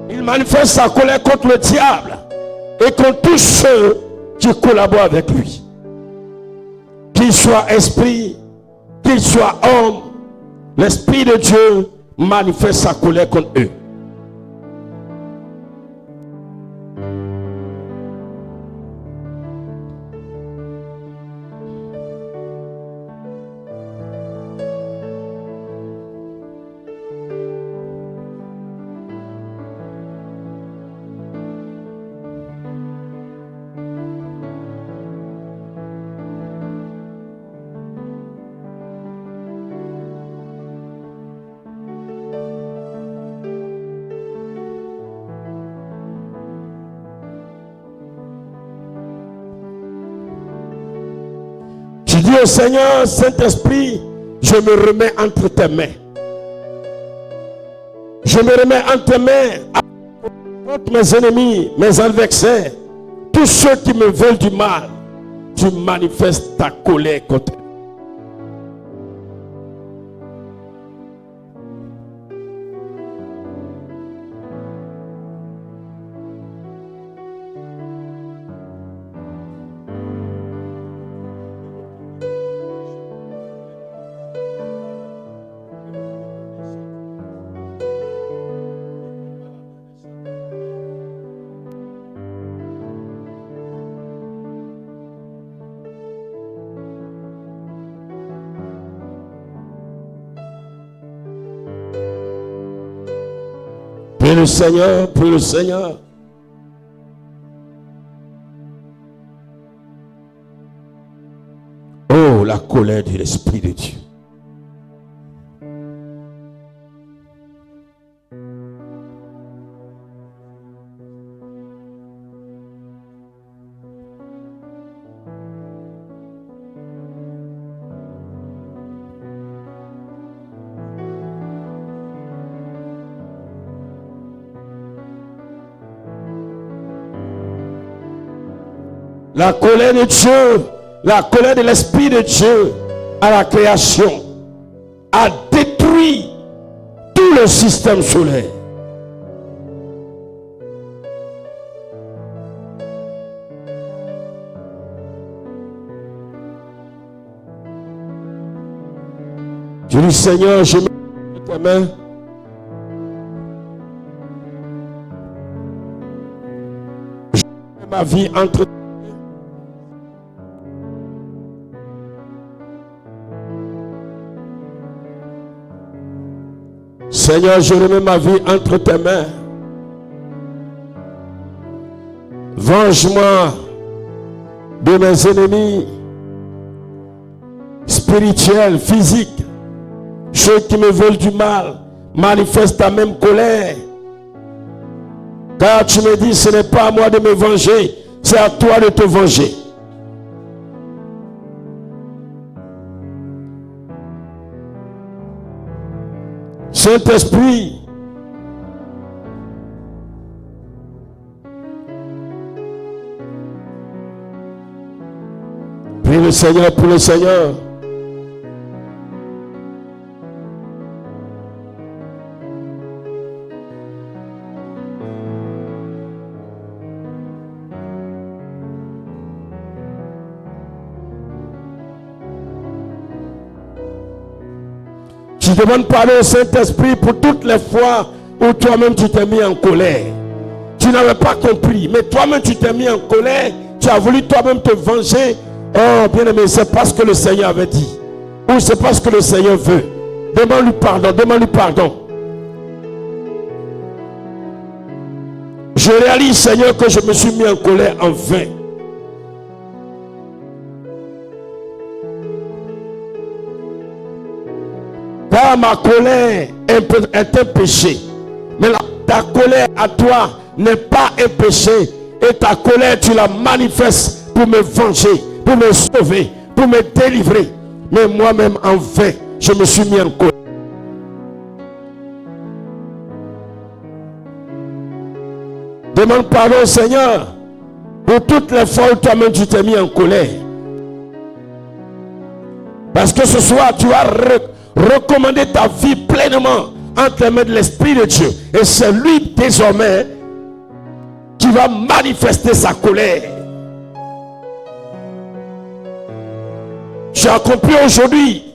Il manifeste sa colère contre le diable et contre tous ceux qui collaborent avec lui. Qu'il soit esprit, qu'il soit homme, l'Esprit de Dieu manifeste sa colère contre eux. Tu dis au Seigneur, Saint-Esprit, je me remets entre tes mains. Je me remets entre tes mains contre mes ennemis, mes adversaires, tous ceux qui me veulent du mal. Tu manifestes ta colère contre eux. Prie le Seigneur, prie le Seigneur. Oh, la colère de l'Esprit de Dieu. La colère de Dieu, la colère de l'Esprit de Dieu à la création a détruit tout le système solaire. Je dis Seigneur, je mets tes mains. Je mets ma vie entre tes mains. Seigneur, je remets ma vie entre tes mains. Venge-moi de mes ennemis spirituels, physiques, ceux qui me veulent du mal. Manifeste ta même colère. Car tu me dis, ce n'est pas à moi de me venger, c'est à toi de te venger. Saint-Esprit, prie le Seigneur pour le Seigneur. Tu demandes pardon au Saint-Esprit pour toutes les fois où toi-même tu t'es mis en colère. Tu n'avais pas compris, mais toi-même tu t'es mis en colère. Tu as voulu toi-même te venger. Oh bien-aimé, c'est pas ce que le Seigneur avait dit. Ou c'est pas ce que le Seigneur veut. Demande-lui pardon, demande-lui pardon. Je réalise, Seigneur, que je me suis mis en colère en vain. Pas ma colère est un péché. Mais ta colère à toi n'est pas un péché. Et ta colère, tu la manifestes pour me venger, pour me sauver, pour me délivrer. Mais moi-même, en vain, je me suis mis en colère. Demande pardon au Seigneur pour toutes les fois où toi-même tu t'es mis en colère. Parce que ce soir, tu as recommander ta vie pleinement entre les mains de l'Esprit de Dieu. Et c'est lui désormais qui va manifester sa colère. J'ai compris aujourd'hui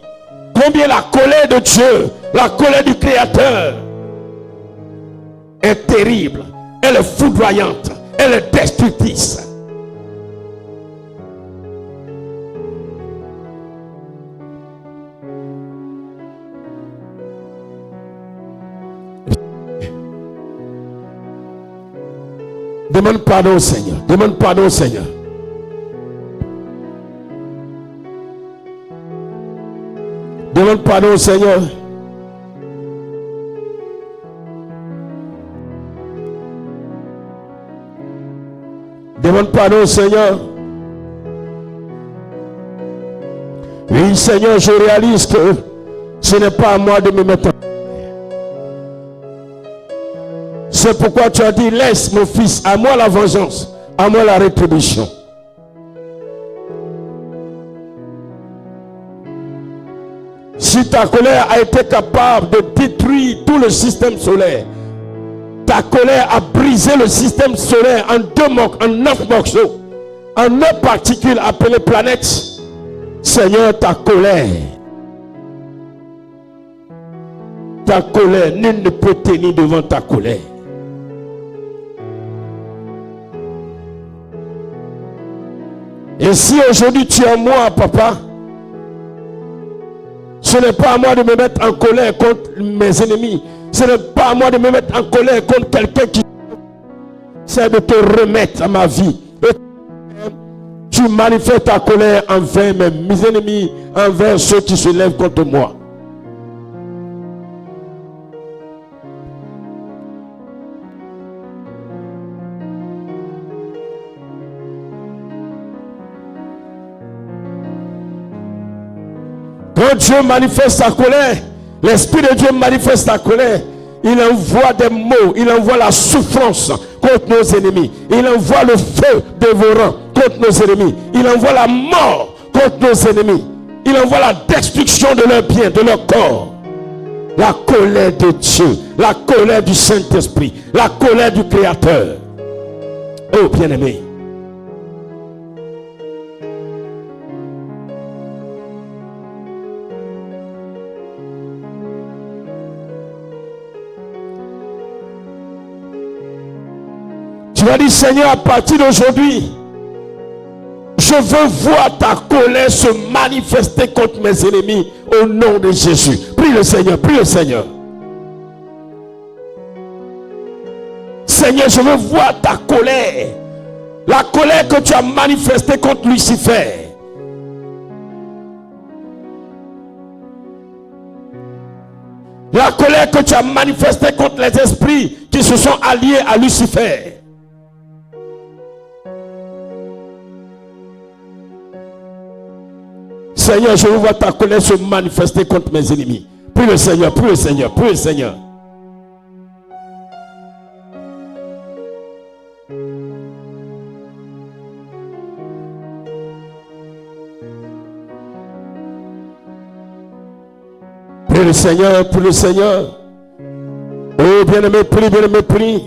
combien la colère de Dieu, la colère du Créateur est terrible. Elle est foudroyante. Elle est destructrice. Demande pardon au Seigneur. Demande pardon au Seigneur. Demande pardon au Seigneur. Demande pardon au Seigneur. Oui, Seigneur, je réalise que ce n'est pas à moi de me mettre en... C'est pourquoi tu as dit, laisse mon fils, à moi la vengeance, à moi la rétribution. Si ta colère a été capable de détruire tout le système solaire, ta colère a brisé le système solaire en 9 morceaux, en 9 particules appelées planètes. Seigneur, ta colère, nul ne peut tenir devant ta colère. Et si aujourd'hui tu es en moi, papa, ce n'est pas à moi de me mettre en colère contre mes ennemis. Ce n'est pas à moi de me mettre en colère contre quelqu'un qui essaie de te remettre à ma vie. Et tu manifestes ta colère envers mes ennemis, envers ceux qui se lèvent contre moi. Quand Dieu manifeste sa colère, l'Esprit de Dieu manifeste sa colère, il envoie des mots, il envoie la souffrance contre nos ennemis, il envoie le feu dévorant contre nos ennemis, il envoie la mort contre nos ennemis, il envoie la destruction de leurs biens, de leur corps. La colère de Dieu, la colère du Saint-Esprit, la colère du Créateur. Oh bien-aimé, tu vas dire, Seigneur, à partir d'aujourd'hui, je veux voir ta colère se manifester contre mes ennemis au nom de Jésus. Prie le Seigneur, prie le Seigneur. Seigneur, je veux voir ta colère. La colère que tu as manifestée contre Lucifer. La colère que tu as manifestée contre les esprits qui se sont alliés à Lucifer. Seigneur, je veux voir ta colère se manifester contre mes ennemis. Prie le Seigneur, prie le Seigneur, prie le Seigneur. Prie le Seigneur, prie le Seigneur. Oh bien-aimé, prie, bien-aimé, prie.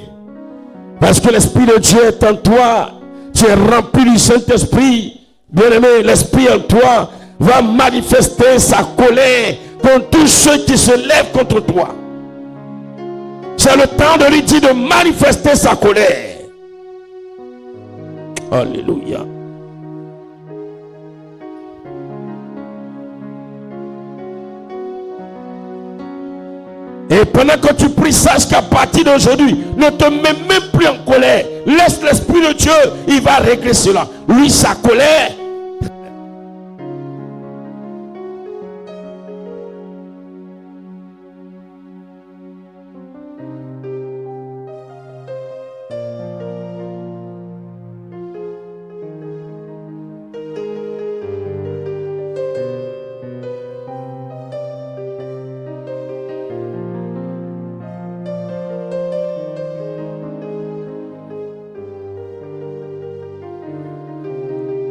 Parce que l'Esprit de Dieu est en toi. Tu es rempli du Saint-Esprit. Bien-aimé, l'Esprit en toi va manifester sa colère contre tous ceux qui se lèvent contre toi. C'est le temps de lui dire de manifester sa colère. Alléluia. Et pendant que tu pries, sache qu'à partir d'aujourd'hui, ne te mets même plus en colère. Laisse l'Esprit de Dieu, il va régler cela. Lui, sa colère.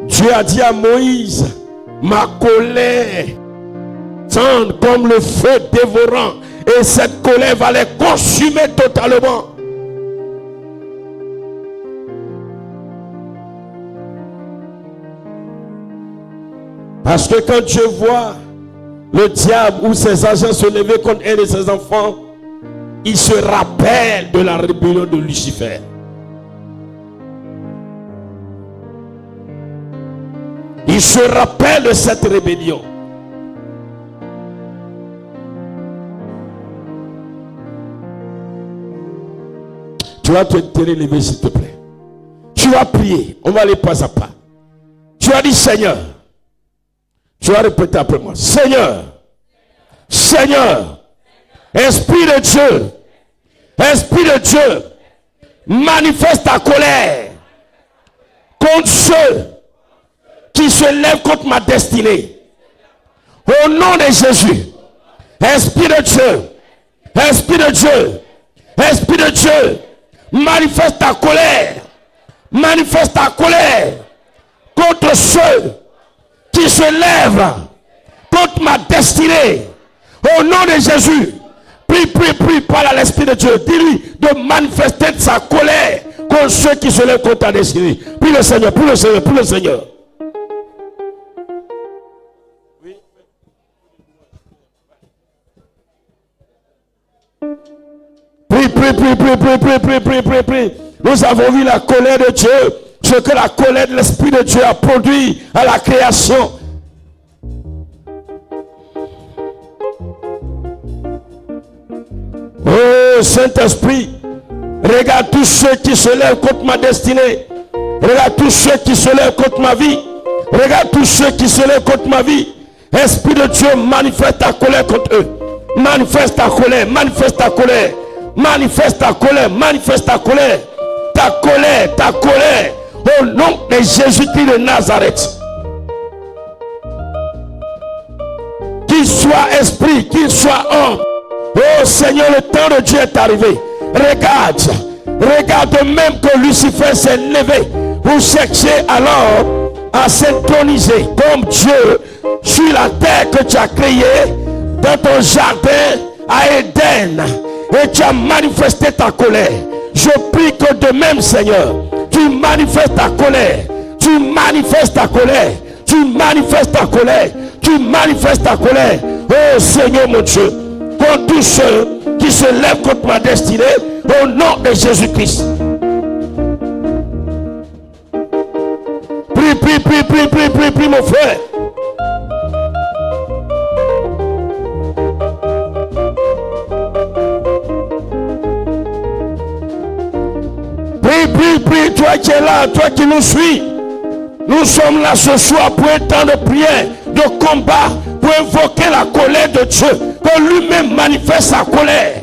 Dieu a dit à Moïse, ma colère tendre comme le feu dévorant, et cette colère va les consumer totalement. Parce que quand Dieu voit le diable ou ses agents se lever contre un de ses enfants, il se rappelle de la rébellion de Lucifer. Il se rappelle de cette rébellion. Tu vas te lever s'il te plaît. Tu vas prier. On va aller pas à pas. Tu vas dire Seigneur. Tu vas répéter après moi. Seigneur. Seigneur. Esprit de Dieu. Esprit de Dieu. Manifeste ta colère contre ceux qui se lève contre ma destinée. Au nom de Jésus. Esprit de Dieu. Esprit de Dieu. Esprit de Dieu. Manifeste ta colère. Manifeste ta colère contre ceux qui se lèvent contre ma destinée. Au nom de Jésus. Prie, prie, prie, parle à l'Esprit de Dieu. Dis-lui de manifester sa colère contre ceux qui se lèvent contre ta destinée. Prie le Seigneur, prie le Seigneur, prie le Seigneur. Prie. Nous avons vu la colère de Dieu, ce que la colère de l'Esprit de Dieu a produit à la création. Oh Saint-Esprit, regarde tous ceux qui se lèvent contre ma destinée. Regarde tous ceux qui se lèvent contre ma vie. Regarde tous ceux qui se lèvent contre ma vie. Esprit de Dieu, manifeste ta colère contre eux. Manifeste ta colère, manifeste ta colère. Manifeste ta colère, manifeste ta colère. Ta colère, ta colère. Au nom de Jésus-Christ de Nazareth. Qu'il soit esprit, qu'il soit homme. Oh Seigneur, le temps de Dieu est arrivé. Regarde. Regarde même que Lucifer s'est levé pour chercher alors à s'introniser comme Dieu sur la terre que tu as créée dans ton jardin à Éden. Et tu as manifesté ta colère. Je prie que de même, Seigneur, tu manifestes ta colère. Tu manifestes ta colère. Tu manifestes ta colère. Tu manifestes ta colère. Oh Seigneur mon Dieu, contre tous ceux qui se lèvent contre ma destinée, au nom de Jésus-Christ. Prie, mon frère. Prie, toi qui es là, toi qui nous suis. Nous sommes là ce soir pour un temps de prière, de combat, pour invoquer la colère de Dieu, que lui-même manifeste sa colère.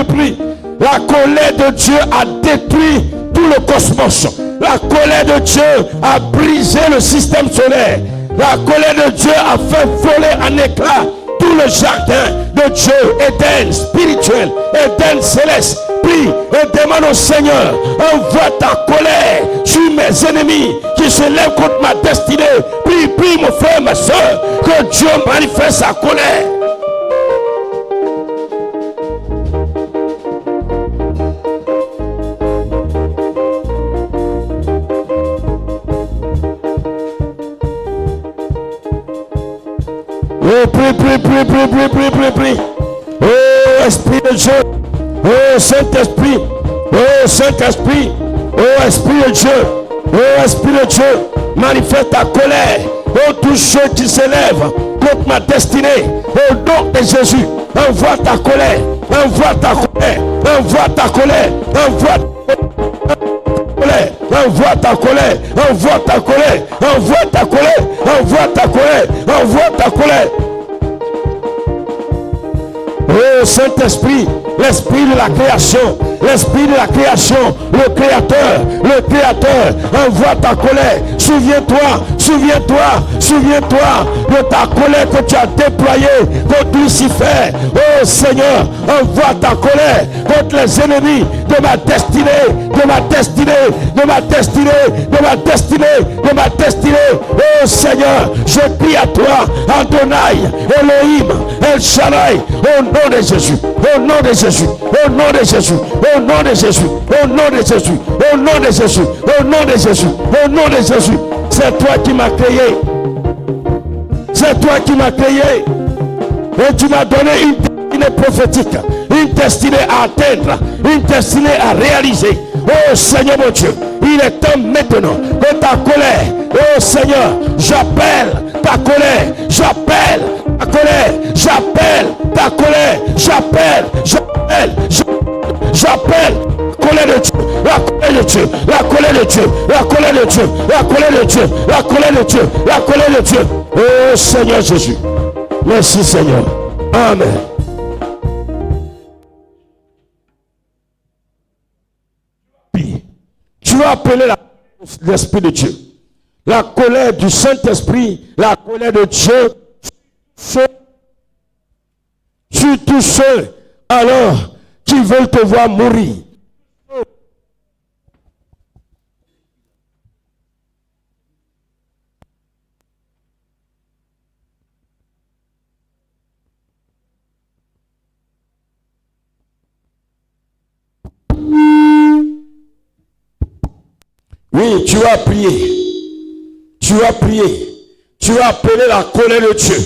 Prie. La colère de Dieu a détruit tout tout le cosmos. La colère de Dieu a brisé le système solaire. La colère de Dieu a fait voler en éclats tout le jardin de Dieu, Éden spirituel, Éden céleste. Prie et demande au Seigneur, envoie ta colère sur mes ennemis qui se lèvent contre ma destinée. Prie mon frère, ma soeur, que Dieu manifeste sa colère. Oh, prie. Oh, Esprit de Dieu. Oh, Saint-Esprit. Oh, Saint-Esprit. Oh, Esprit de Dieu. Oh, Esprit de Dieu. Manifeste ta colère. Oh, tous ceux qui s'élèvent contre ma destinée. Au nom de Jésus. Envoie ta colère. Envoie ta colère. Envoie ta colère. Envoie ta colère. Envoie ta colère. Envoie ta colère. Envoie ta colère. Envoie ta colère. Envoie ta colère. Oh Saint-Esprit, l'esprit de la création, l'esprit de la création, le créateur, envoie ta colère. Souviens-toi de ta colère que tu as déployée contre Lucifer. Oh Seigneur, envoie ta colère contre les ennemis de ma destinée. Oh Seigneur, je prie à toi, Adonai, Elohim, El Shaddai, au nom de Jésus, au nom de Jésus, au nom de Jésus, au nom de Jésus, au nom de Jésus, au nom de Jésus, au nom de Jésus, au nom de Jésus. C'est toi qui m'as créé. C'est toi qui m'as créé. Et tu m'as donné une destinée prophétique, une destinée à atteindre, une destinée à réaliser. Oh Seigneur mon Dieu, il est temps maintenant que ta colère, oh Seigneur, j'appelle ta colère, j'appelle ta colère, j'appelle ta colère, j'appelle colère de Dieu, la colère de Dieu, la colère de Dieu, la colère de Dieu, la colère de Dieu, la colère de Dieu, la colère de Dieu. Oh Seigneur Jésus, merci Seigneur. Amen. Tu vas appeler l'Esprit de Dieu, la colère du Saint-Esprit, la colère de Dieu sur tous ceux alors qui veulent te voir mourir. Oui, tu as prié. Tu as appelé la colère de Dieu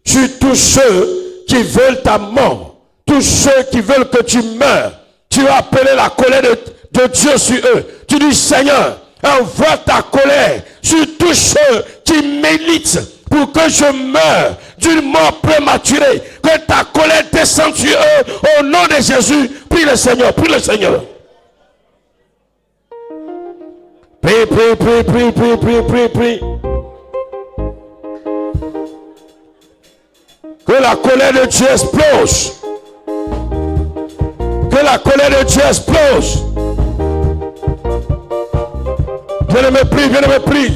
sur tous ceux qui veulent ta mort, tous ceux qui veulent que tu meurs. Tu as appelé la colère de Dieu sur eux. Tu dis, Seigneur, envoie ta colère sur tous ceux qui militent pour que je meure d'une mort prématurée. Que ta colère descende sur eux au nom de Jésus. Prie le Seigneur, prie le Seigneur. Prie. Que la colère de Dieu explose. Que la colère de Dieu explose. Viens me prie.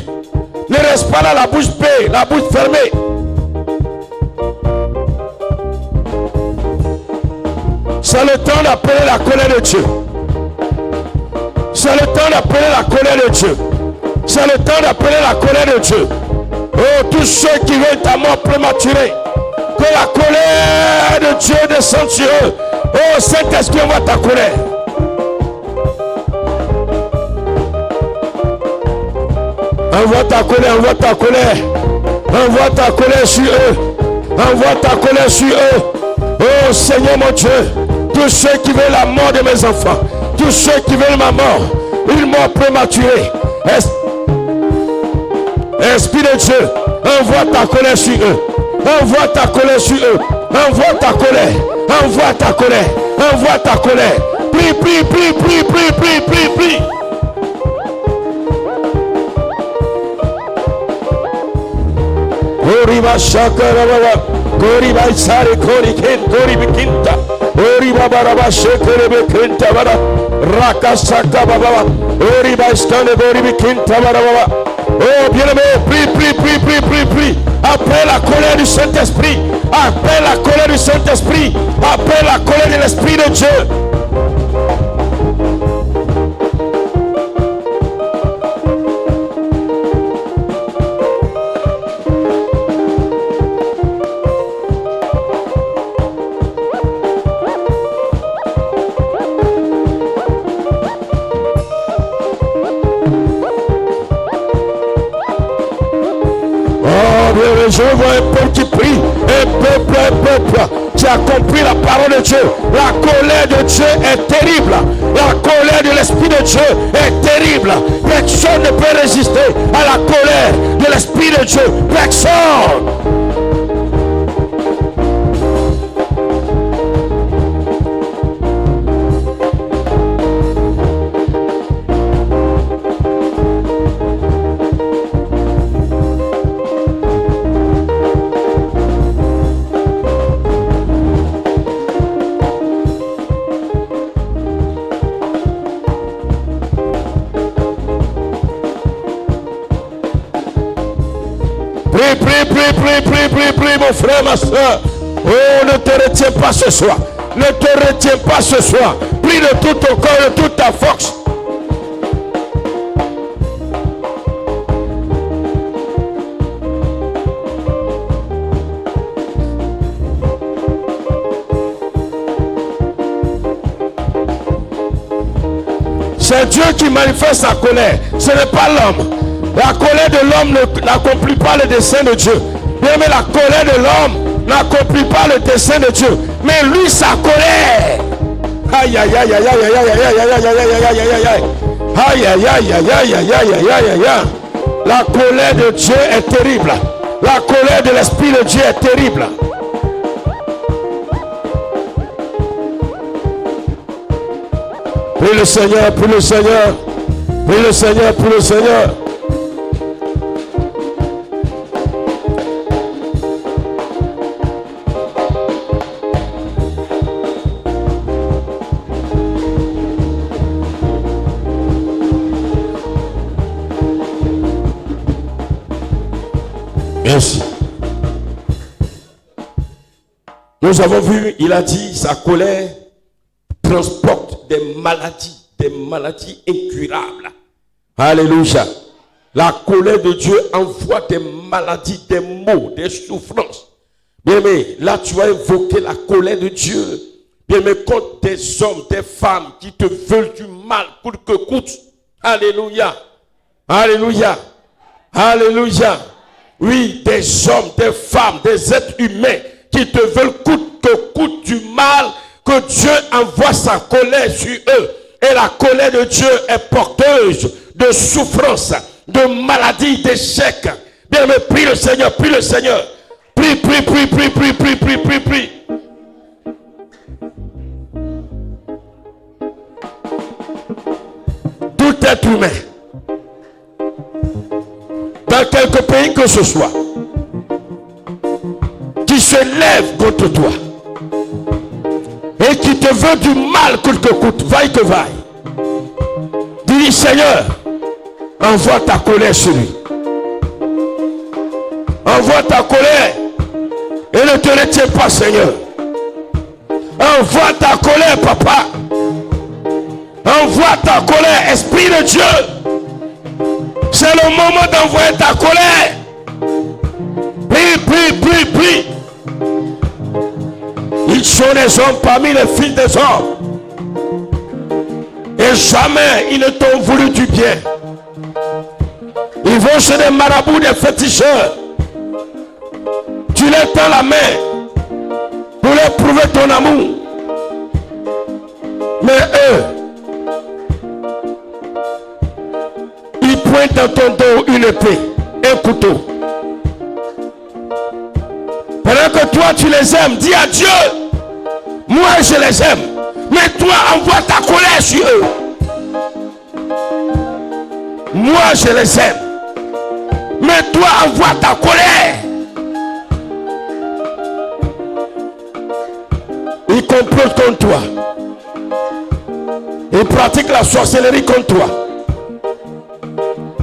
Ne reste pas là, la bouche bée, la bouche fermée. C'est le temps d'appeler la colère de Dieu. C'est le temps d'appeler la colère de Dieu. C'est le temps d'appeler la colère de Dieu. Oh, tous ceux qui veulent ta mort prématurée. Que la colère de Dieu descende sur eux. Oh, Saint-Esprit, envoie ta colère. Envoie ta colère, envoie ta colère. Envoie ta colère sur eux. Envoie ta colère sur eux. Oh, Seigneur mon Dieu. Tous ceux qui veulent la mort de mes enfants. Tous ceux qui veulent ma mort. Une mort prématurée. Esprit de Dieu, envoie ta colère sur eux. Envoie ta colère sur eux. Envoie ta colère. Envoie ta colère. Envoie ta colère. Prie. Goriba shakara baba. Goriba isare kori ken gori bikinta. Oriba baraba shekerebe kinta bara. Rakasaka baba. Oriba stane boribi kinta bara baba. Oh bien-aimé, prie. Après la colère du Saint-Esprit. Après la colère du Saint-Esprit. Après la colère de l'Esprit de Dieu. Je vois un peuple qui prie, un peuple qui a compris la parole de Dieu. La colère de Dieu est terrible. La colère de l'Esprit de Dieu est terrible. Personne ne peut résister à la colère de l'Esprit de Dieu. Personne. Prie, mon frère, ma soeur. Oh, ne te retiens pas ce soir. Ne te retiens pas ce soir. Prie de tout ton corps, de toute ta force. C'est Dieu qui manifeste sa colère. Ce n'est pas l'homme. La colère de l'homme n'accomplit pas le dessein de Dieu. Bien, mais la colère de l'homme n'accomplit pas le dessein de Dieu. Mais lui, sa colère. Aïe, aïe, aïe, aïe, aïe, aïe, aïe, aïe, aïe, aïe, aïe, aïe. Aïe, aïe, aïe, aïe, aïe, aïe, aïe, aïe, aïe. La colère de Dieu est terrible. La colère de l'Esprit de Dieu est terrible. Prie le Seigneur, prie le Seigneur. Prie le Seigneur, prie le Seigneur. Merci. Nous avons vu, il a dit, sa colère transporte des maladies incurables. Alléluia. La colère de Dieu envoie des maladies, des maux, des souffrances. Bien aimé, là tu vas évoquer la colère de Dieu. Bien aimé, contre des hommes, des femmes qui te veulent du mal, coûte que coûte. Alléluia. Alléluia. Alléluia. Oui, des hommes, des femmes, des êtres humains qui te veulent coûte que coûte du mal, que Dieu envoie sa colère sur eux. Et la colère de Dieu est porteuse de souffrance, de maladie, d'échec. Bien, mais prie le Seigneur, prie le Seigneur. Prie. Tout être humain, dans quelque pays que ce soit, qui se lève contre toi et qui te veut du mal coûte que coûte, vaille que vaille, dis Seigneur, envoie ta colère sur lui. Envoie ta colère et ne te retiens pas, Seigneur. Envoie ta colère, papa. Envoie ta colère, Esprit de Dieu. C'est le moment d'envoyer ta colère. Prie. Ils sont des hommes parmi les fils des hommes. Et jamais ils ne t'ont voulu du bien. Ils vont chez des marabouts, des féticheurs. Tu leur tends la main pour leur prouver ton amour. Mais eux, ils pointent dans ton dos une épée, un couteau. Pendant que toi tu les aimes, dis à Dieu, moi je les aime. Mais toi envoie ta colère sur eux. Moi je les aime. Mais toi envoie ta colère. complotent contre toi. Ils pratiquent la sorcellerie contre toi.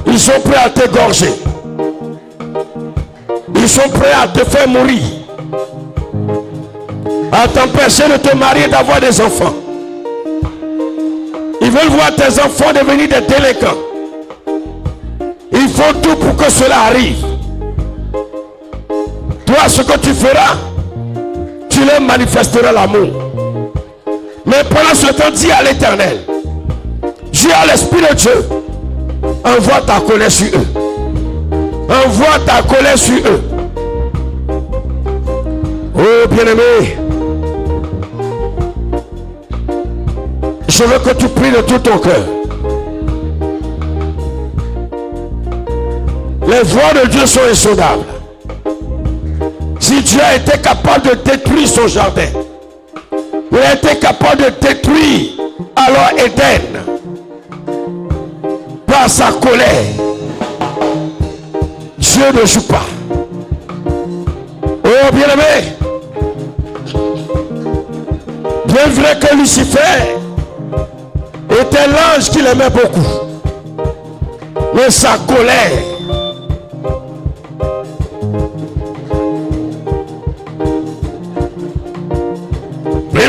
Ils sont prêts à t'égorger. Ils sont prêts à te faire mourir. À t'empêcher de te marier, d'avoir des enfants. Ils veulent voir tes enfants devenir des délinquants. Ils font tout pour que cela arrive. Toi, ce que tu feras, tu leur manifesteras l'amour. Mais pendant ce temps, dis à l'Éternel, dis à l'Esprit de Dieu, envoie ta colère sur eux. Envoie ta colère sur eux. Oh bien-aimé, je veux que tu pries de tout ton cœur. Les voies de Dieu sont insondables. Si Dieu a été capable de détruire son jardin, il a été capable de détruire alors Éden par sa colère. Dieu ne joue pas. Oh bien-aimé, bien vrai que Lucifer était l'ange qu'il aimait beaucoup, mais sa colère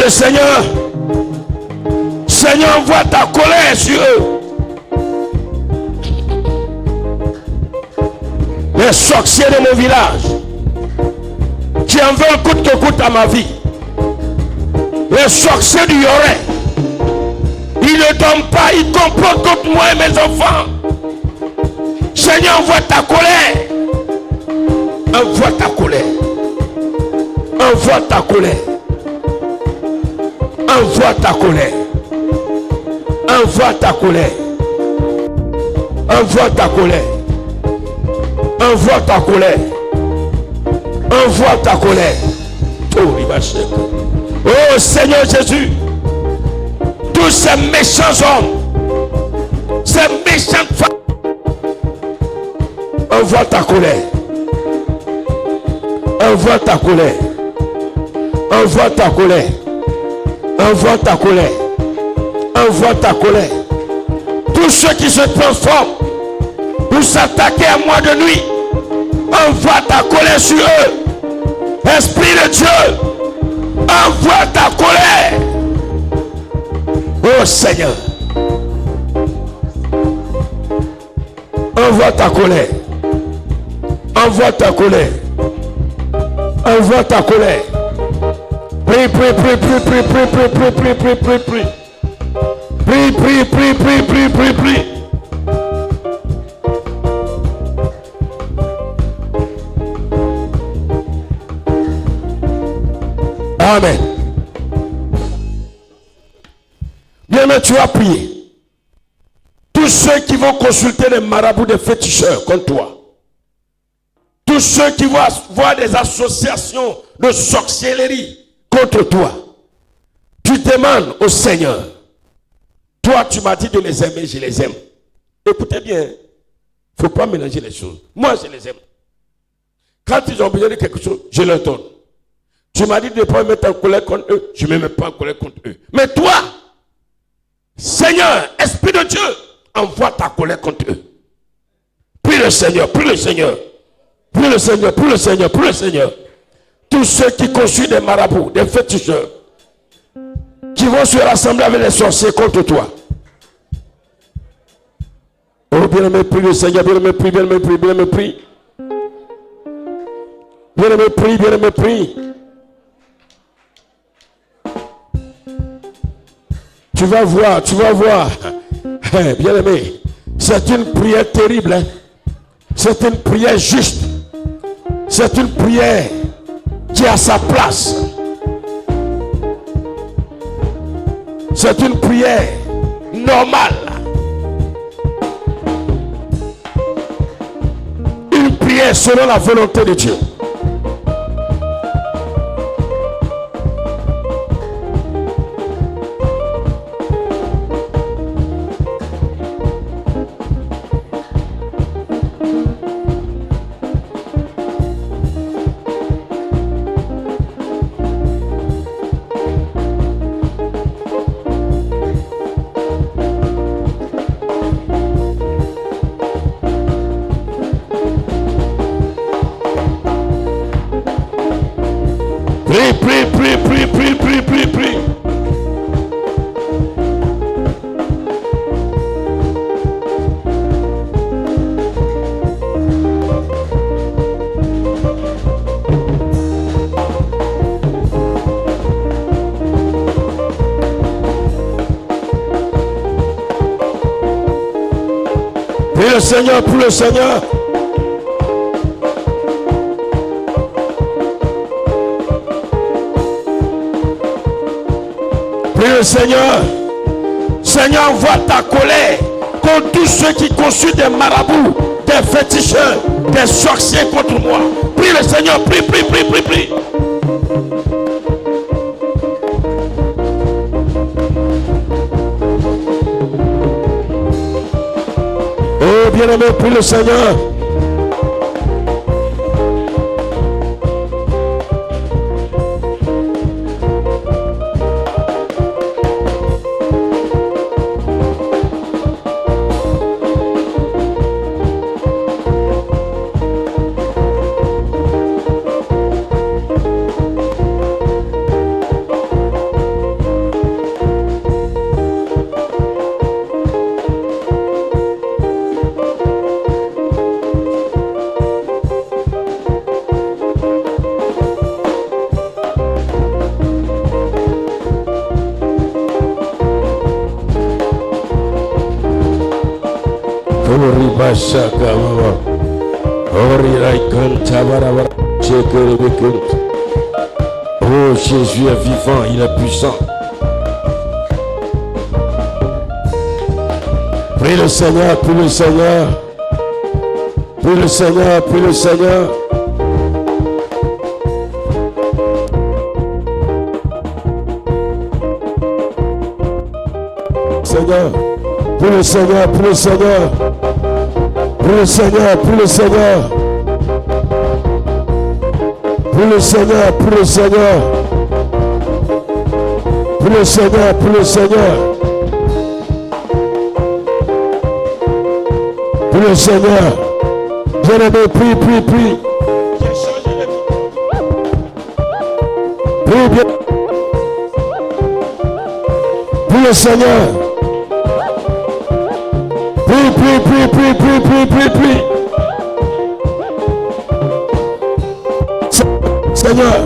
le Seigneur, Seigneur, envoie ta colère sur eux. Les sorciers de mon village qui en veulent coûte que coûte à ma vie. Les sorciers du Yoré, ils ne dorment pas, ils complotent contre moi et mes enfants. Seigneur, envoie ta colère. Envoie ta colère. Envoie ta colère. Envoie ta colère. Envoie ta colère. Envoie ta colère. Envoie ta colère. Envoie ta colère. Oh Seigneur Jésus, tous ces méchants hommes, ces méchantes femmes, envoie ta colère. Envoie ta colère. Envoie ta colère. Envoie ta colère. Envoie ta colère. Tous ceux qui se transforment pour s'attaquer à moi de nuit, envoie ta colère sur eux. Esprit de Dieu, envoie ta colère. Oh Seigneur, envoie ta colère. Envoie ta colère. Envoie ta colère. Prie, prie, prie, prie, prie, prie, prie, prie, prie, prie, prie, prie. Prie, prie, prie, prie, prie, prie, prie. Amen. Bien, mais tu as prié. Tous ceux qui vont consulter les marabouts des féticheurs contre toi. Tous ceux qui vont voir des associations de sorcellerie contre toi. Tu demandes au Seigneur. Toi, tu m'as dit de les aimer, je les aime. Écoutez bien, il ne faut pas mélanger les choses. Moi, je les aime. Quand ils ont besoin de quelque chose, je leur donne. Tu m'as dit de ne pas me mettre en colère contre eux, je ne me mets pas en colère contre eux. Mais toi, Seigneur, Esprit de Dieu, envoie ta colère contre eux. Prie le Seigneur, prie le Seigneur. Prie le Seigneur, prie le Seigneur, prie le Seigneur. Tous ceux qui construisent des marabouts, des féticheurs, qui vont se rassembler avec les sorciers contre toi. Oh, bien-aimé, prie le Seigneur, bien-aimé, prie, bien-aimé, prie, bien-aimé, prie. Bien-aimé, prie, bien-aimé, prie. Tu vas voir, tu vas voir. Bien-aimé, c'est une prière terrible. Hein? C'est une prière juste. C'est une prière qui a sa place. C'est une prière normale. Une prière selon la volonté de Dieu. le Seigneur, prie le Seigneur. Prie le Seigneur. Seigneur, envoie ta colère contre tous ceux qui conçuent des marabouts, des féticheurs, des sorciers contre moi. Prie le Seigneur, prie, prie, prie, prie, prie. Oh bien-aimé, prie le Seigneur. Oh, Jésus est vivant, il est puissant. Prie le Seigneur, prie le Seigneur. Prie le Seigneur, prie le Seigneur. Seigneur, prie le Seigneur, prie le Seigneur. Prie le Seigneur, prie le Seigneur. Prie le Seigneur, prie le Seigneur. Prie le Seigneur, prie le Seigneur. Prie le Seigneur. Bien-aimé, prie, prie, prie. Prie bien. Prie le Seigneur. Prie, prie, prie, prie, prie, prie, prie, prie. Seigneur.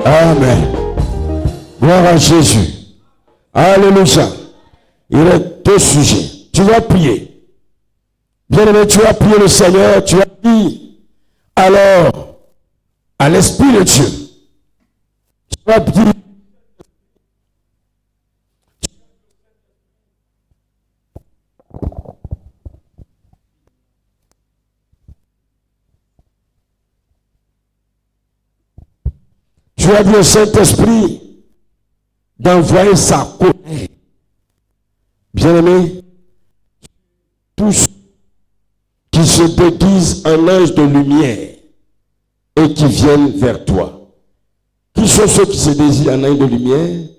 Amen. Gloire à Jésus. Alléluia. Il y a deux sujets. Tu vas prier. Bien-aimé, tu vas prier le Seigneur. Tu vas dire alors à l'Esprit de Dieu. Tu vas dire. Tu vas dire au Saint-Esprit d'envoyer sa colère. Bien-aimé, tous qui se déguisent en ange de lumière et qui viennent vers toi. Qui sont ceux qui se déguisent en ange de lumière?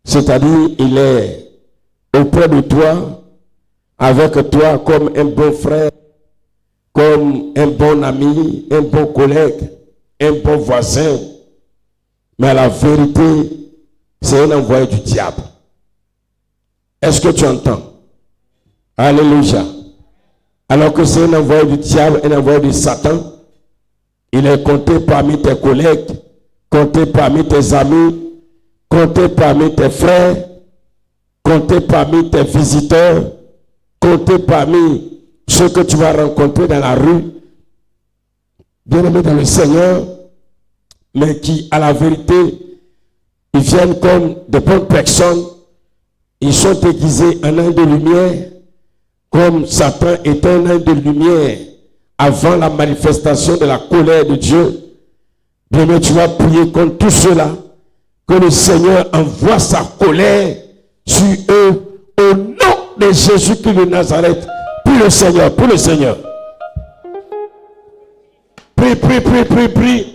C'est-à-dire, il est auprès de toi, avec toi comme un bon frère, comme un bon ami, un bon collègue, un bon voisin. Mais la vérité, c'est un envoyé du diable. Est-ce que tu entends? Alléluia. Alors que c'est un envoyé du diable, un envoyé de Satan, il est compté parmi tes collègues, compté parmi tes amis, compté parmi tes frères, compté parmi tes visiteurs, compté parmi ceux que tu vas rencontrer dans la rue, bien-aimés dans le Seigneur, mais qui, à la vérité, ils viennent comme de bonnes personnes. Ils sont déguisés en ange de lumière, comme Satan était un ange de lumière avant la manifestation de la colère de Dieu. Bien, tu vas prier contre tout cela, que le Seigneur envoie sa colère sur eux au nom de Jésus-Christ de Nazareth. Prie le Seigneur, prie le Seigneur. Prie, prie, prie, prie, prie.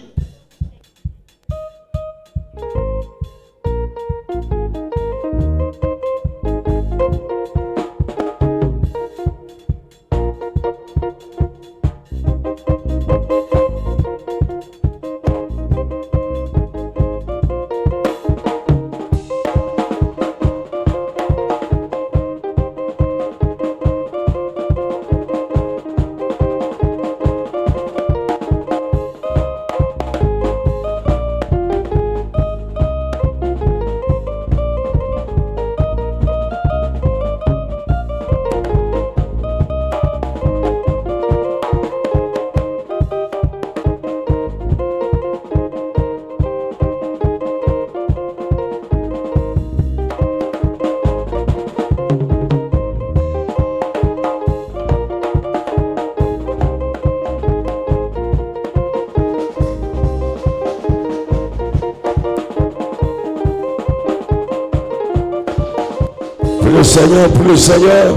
Prie le Seigneur, prie le Seigneur.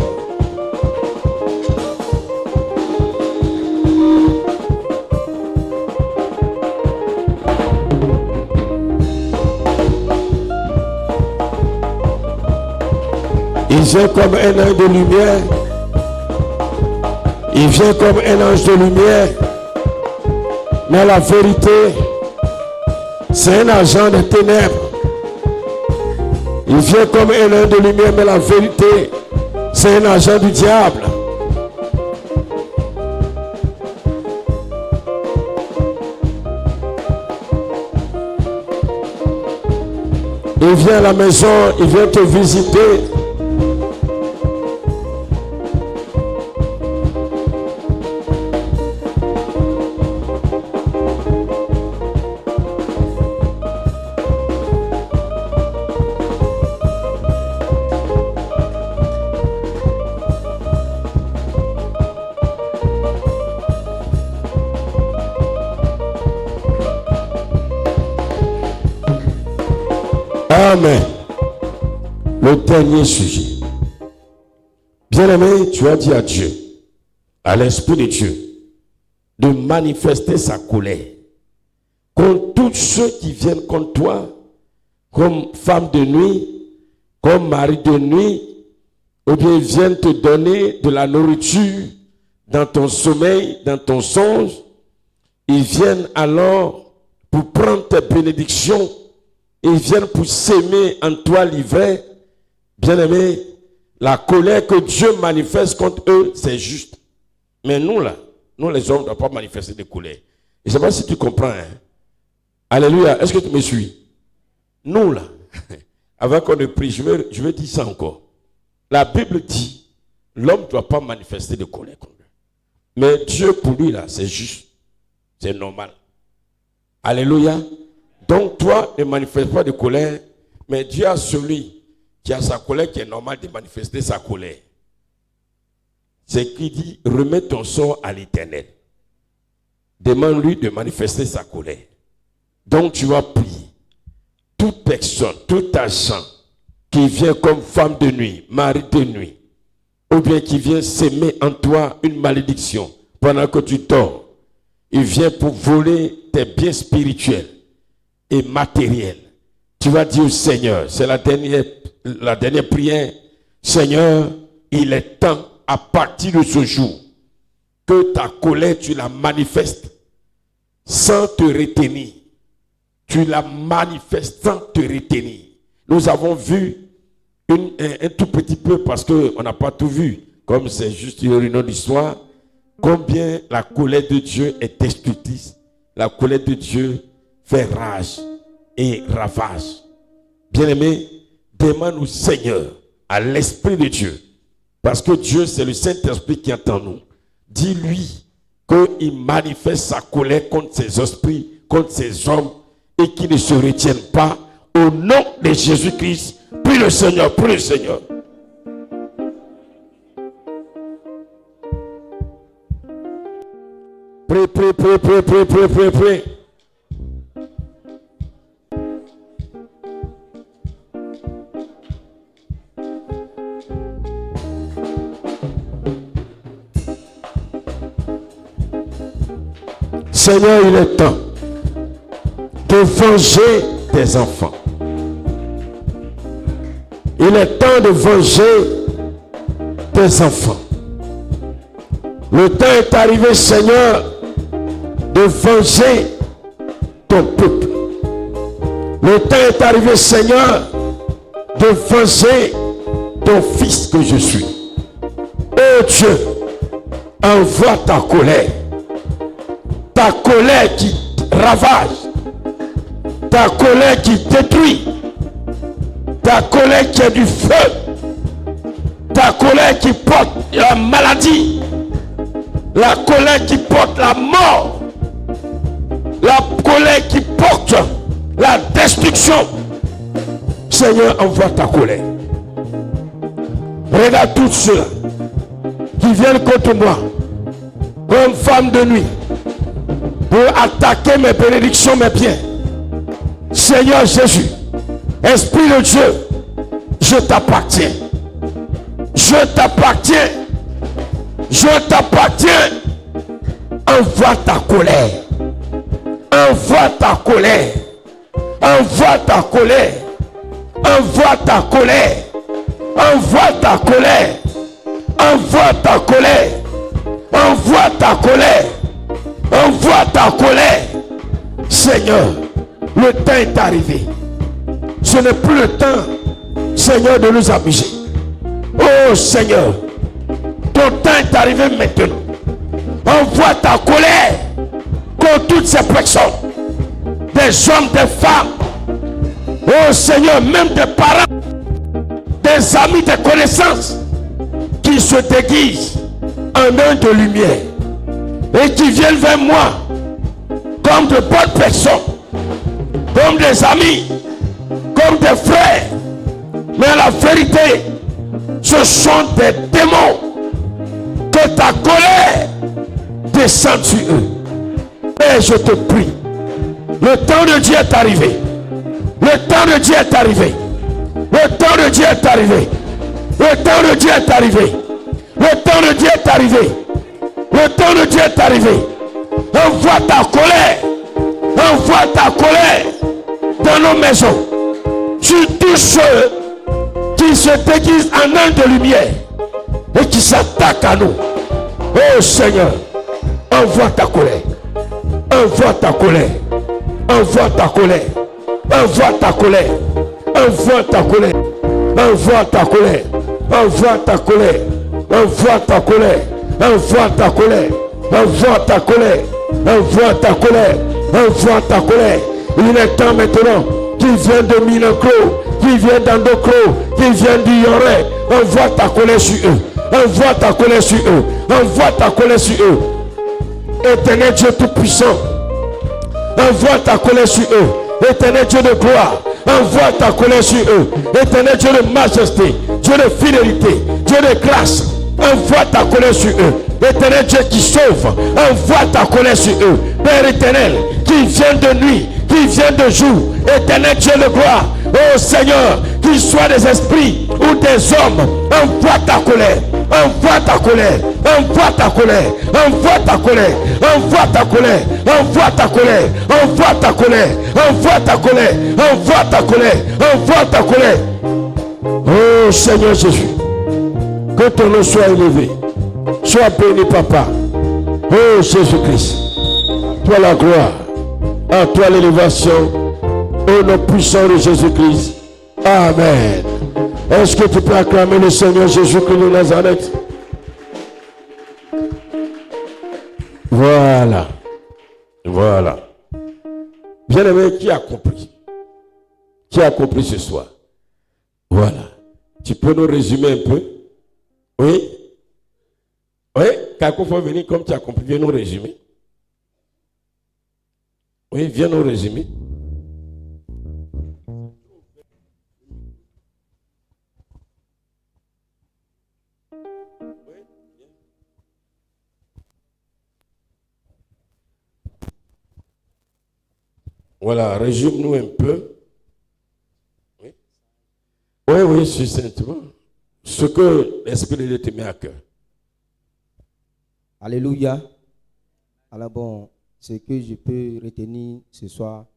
Il vient comme un ange de lumière. Il vient comme un ange de lumière. Mais la vérité, c'est un agent des ténèbres. Il vient comme un ange de lumière, mais la vérité, c'est un agent du diable. Il vient à la maison, il vient te visiter. Amen. Le dernier sujet. Bien-aimé, tu as dit à Dieu, à l'Esprit de Dieu, de manifester sa colère contre tous ceux qui viennent contre toi, comme femme de nuit, comme mari de nuit, ou bien viennent te donner de la nourriture dans ton sommeil, dans ton songe. Ils viennent alors pour prendre tes bénédictions. Ils viennent pour s'aimer en toi l'ivraie. Bien-aimé, la colère que Dieu manifeste contre eux, c'est juste. Mais nous là, nous les hommes ne doivent pas manifester de colère. Je ne sais pas si tu comprends. Hein? Alléluia, est-ce que tu me suis? Nous là, avant qu'on ne prie, je vais dire ça encore. La Bible dit, l'homme ne doit pas manifester de colère contre lui. Mais Dieu pour lui là, c'est juste. C'est normal. Alléluia. Donc toi, ne manifeste pas de colère, mais Dieu a celui qui a sa colère qui est normal de manifester sa colère. C'est qui dit, remets ton sort à l'Éternel. Demande-lui de manifester sa colère. Donc tu vas prier. Toute personne, tout agent qui vient comme femme de nuit, mari de nuit, ou bien qui vient s'aimer en toi une malédiction pendant que tu dors, il vient pour voler tes biens spirituels et matériel. Tu vas dire au Seigneur, c'est la dernière prière. Seigneur, il est temps à partir de ce jour que ta colère, tu la manifestes sans te retenir. Tu la manifestes sans te retenir. Nous avons vu un tout petit peu, parce qu'on n'a pas tout vu, comme c'est juste une réunion d'histoire, combien la colère de Dieu est destructrice. La colère de Dieu fait rage et ravage. Bien-aimé, demande au Seigneur, à l'Esprit de Dieu, parce que Dieu, c'est le Saint-Esprit qui est en nous. Dis-lui qu'il manifeste sa colère contre ses esprits, contre ses hommes, et qu'ils ne se retiennent pas. Au nom de Jésus-Christ, prie le Seigneur, prie le Seigneur. Prie, prie, prie, prie, prie, prie, prie, prie. Seigneur, il est temps de venger tes enfants. Il est temps de venger tes enfants. Le temps est arrivé, Seigneur, de venger ton peuple. Le temps est arrivé, Seigneur, de venger ton fils que je suis. Oh Dieu, envoie ta colère. Ta colère qui ravage. Ta colère qui détruit. Ta colère qui est du feu. Ta colère qui porte la maladie. La colère qui porte la mort. La colère qui porte la destruction. Seigneur, envoie ta colère. Regarde tous ceux qui viennent contre moi comme femme de nuit pour attaquer mes bénédictions, mes biens. Seigneur Jésus, Esprit de Dieu, je t'appartiens. Je t'appartiens. Je t'appartiens. Envoie ta colère. Envoie ta colère. Envoie ta colère. Envoie ta colère. Envoie ta colère. Envoie ta colère. Envoie ta colère. Envoie ta colère. Seigneur, le temps est arrivé. Ce n'est plus le temps, Seigneur, de nous amuser. Oh Seigneur, ton temps est arrivé maintenant. Envoie ta colère contre toutes ces personnes, des hommes, des femmes. Oh Seigneur, même des parents, des amis, des connaissances qui se déguisent en un de lumière et qui viennent vers moi comme de bonnes personnes, comme des amis, comme des frères. Mais la vérité, ce sont des démons. Que ta colère descende sur eux. Et je te prie, le temps de Dieu est arrivé. Le temps de Dieu est arrivé. Le temps de Dieu est arrivé. Le temps de Dieu est arrivé. Le temps de Dieu est arrivé. Le temps de Dieu est arrivé. Envoie ta colère. Envoie ta colère dans nos maisons. Sur tous ceux qui se déguisent en un de lumière et qui s'attaquent à nous. Oh Seigneur, envoie ta colère. Envoie ta colère. Envoie ta colère. Envoie ta colère. Envoie ta colère. Envoie ta colère. Envoie ta colère. Envoie ta colère. Envoie ta colère. Envoie ta colère. Envoie ta colère. Envoie ta colère. Il est temps maintenant qu'il vienne de Minoclo, qu'il vienne d'Andoclo, qu'il vienne du Yoré. Envoie ta colère sur eux. Envoie ta colère sur eux. Envoie ta colère sur eux. Éternel Dieu Tout-Puissant, envoie ta colère sur eux. Éternel Dieu de gloire, envoie ta colère sur eux. Éternel Dieu de majesté, Dieu de fidélité, Dieu de grâce, envoie ta colère sur eux. Éternel Dieu qui sauve, envoie ta colère sur eux. Père éternel, qui vient de nuit, qui vient de jour. Éternel Dieu de gloire, oh Seigneur, qu'ils soient des esprits ou des hommes, envoie ta colère. Envoie ta colère, envoie ta colère, envoie ta colère, envoie ta colère, envoie ta colère, envoie ta colère, envoie ta colère, envoie ta colère, envoie ta colère. Oh Seigneur Jésus, que ton nom soit élevé, sois béni Papa. Oh Jésus-Christ, toi la gloire, à toi l'élévation, au nom puissant de Jésus-Christ. Amen. Est-ce que tu peux acclamer le Seigneur Jésus-Christ de Nazareth? Voilà. Voilà. Bien-aimé, qui a compris? Qui a compris ce soir? Voilà. Tu peux nous résumer un peu? Oui? Oui? Quelqu'un faut venir comme tu as compris. Viens nous résumer. Oui, viens nous résumer. Voilà, résume-nous un peu. Oui, oui, succinctement. Ce que l'Esprit de Dieu te met à cœur. Alléluia. Alors bon, ce que je peux retenir ce soir,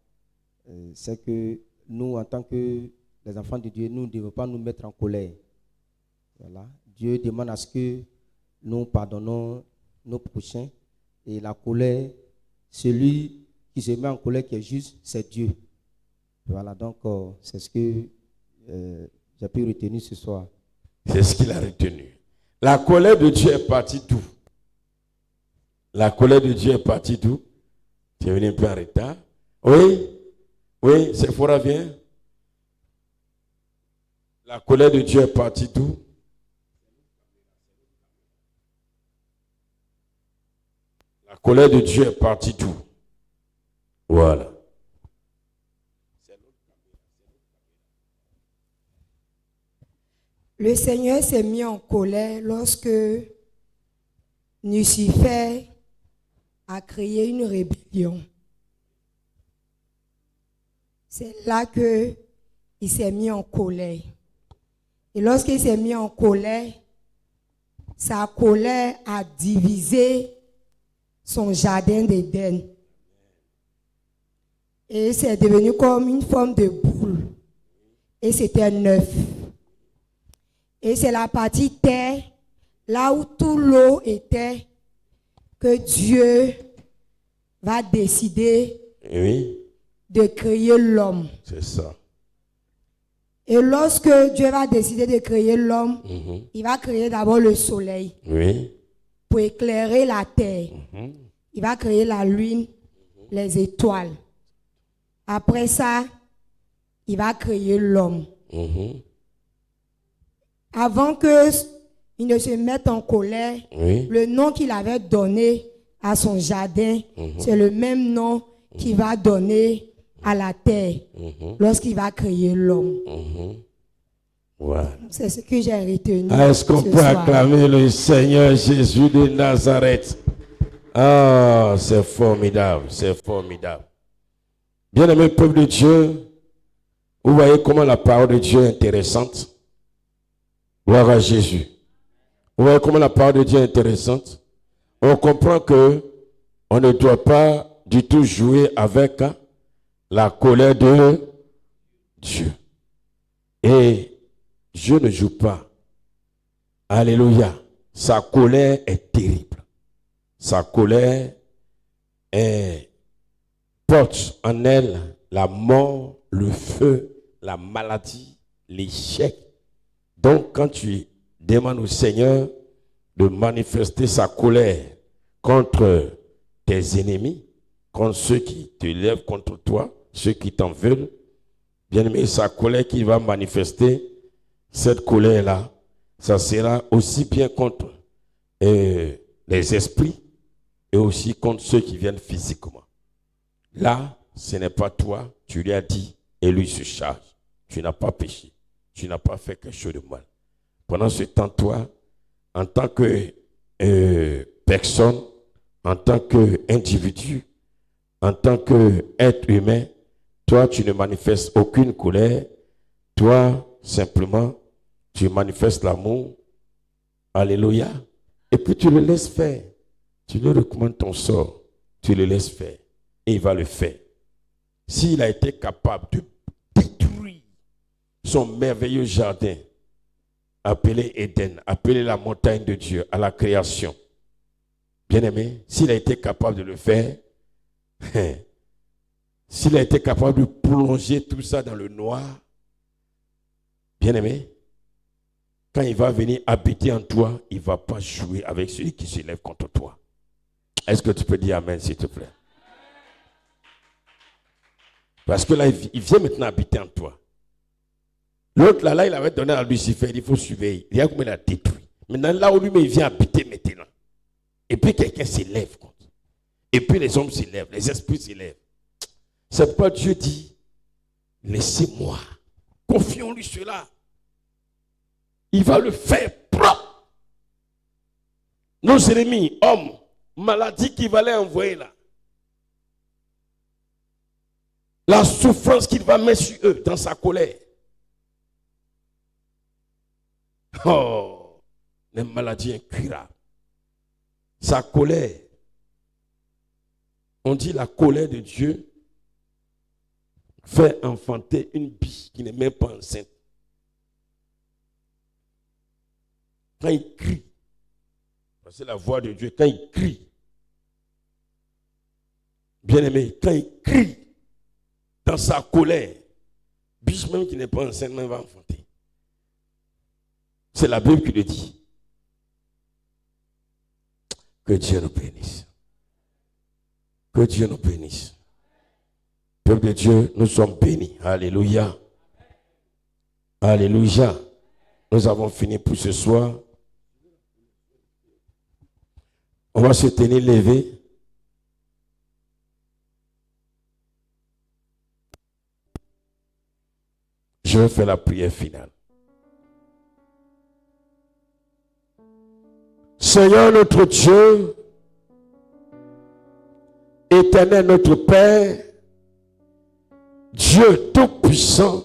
c'est que nous, en tant que les enfants de Dieu, nous ne devons pas nous mettre en colère. Voilà. Dieu demande à ce que nous pardonnons nos prochains. Et la colère, celui qui se met en colère, qui est juste, c'est Dieu. Voilà, donc c'est ce que j'ai pu retenir ce soir. C'est ce qu'il a retenu. La colère de Dieu est partie d'où? La colère de Dieu est partie d'où? Tu es venu un peu en retard. Oui? Oui, Sephora vient. La colère de Dieu est partie d'où? La colère de Dieu est partie d'où? Voilà. Le Seigneur s'est mis en colère lorsque Lucifer a créé une rébellion. C'est là qu'il s'est mis en colère. Et lorsqu'il s'est mis en colère, sa colère a divisé son jardin d'Éden. Et c'est devenu comme une forme de boule. Et c'était neuf. Et c'est la partie terre, là où toute l'eau était, que Dieu va décider de créer l'homme. C'est ça. Et lorsque Dieu va décider de créer l'homme, il va créer d'abord le soleil pour éclairer la terre. Il va créer la lune, les étoiles. Après ça, il va créer l'homme. Avant qu'il ne se mette en colère, le nom qu'il avait donné à son jardin, c'est le même nom qu'il va donner à la terre lorsqu'il va créer l'homme. C'est ce que j'ai retenu. Est-ce qu'on peut acclamer le Seigneur Jésus de Nazareth? Ah, c'est formidable, c'est formidable. Bien-aimé peuple de Dieu, vous voyez comment la parole de Dieu est intéressante. Gloire à Jésus. Vous voyez comment la parole de Dieu est intéressante. On comprend que on ne doit pas du tout jouer avec la colère de Dieu. Et Dieu ne joue pas. Alléluia. Sa colère est terrible. Sa colère porte en elle la mort, le feu, la maladie, l'échec. Donc, quand tu demandes au Seigneur de manifester sa colère contre tes ennemis, contre ceux qui te lèvent contre toi, ceux qui t'en veulent, bien aimé, sa colère qu'il va manifester, cette colère-là, ça sera aussi bien contre les esprits et aussi contre ceux qui viennent physiquement. Là, ce n'est pas toi, tu lui as dit et lui se charge. Tu n'as pas péché, tu n'as pas fait quelque chose de mal. Pendant ce temps, toi, en tant que personne, en tant qu'individu, en tant qu'être humain, toi, tu ne manifestes aucune colère. Toi, simplement, tu manifestes l'amour. Alléluia. Et puis tu le laisses faire. Tu lui recommandes ton sort. Tu le laisses faire. Et il va le faire. S'il a été capable de détruire son merveilleux jardin, appelé Éden, appelé la montagne de Dieu, à la création. Bien-aimé, s'il a été capable de le faire, s'il a été capable de plonger tout ça dans le noir, bien-aimé, quand il va venir habiter en toi, il ne va pas jouer avec celui qui se lève contre toi. Est-ce que tu peux dire Amen, s'il te plaît? Parce que là, il vient maintenant habiter en toi. L'autre, là, il avait donné à Lucifer, il faut surveiller. Il y a comme il a détruit. Maintenant, là où lui, il vient habiter maintenant. Et puis, quelqu'un s'élève contre. Et puis, les hommes s'élèvent, les esprits s'élèvent. C'est pourquoi Dieu dit, laissez-moi, confions-lui cela. Il va le faire propre. Nos ennemis, hommes, maladies qu'il va les envoyer là. La souffrance qu'il va mettre sur eux dans sa colère. Oh, les maladies incurables. Sa colère. On dit la colère de Dieu fait enfanter une biche qui n'est même pas enceinte. Quand il crie, c'est la voix de Dieu, quand il crie, bien aimé, quand il crie dans sa colère, biche même qui n'est pas enceinte même va enfanter. C'est la Bible qui le dit. Que Dieu nous bénisse. Que Dieu nous bénisse. Peuple de Dieu, nous sommes bénis. Alléluia. Alléluia. Nous avons fini pour ce soir. On va se tenir levé. Je vais faire la prière finale. Seigneur notre Dieu, Éternel notre Père, Dieu Tout-Puissant,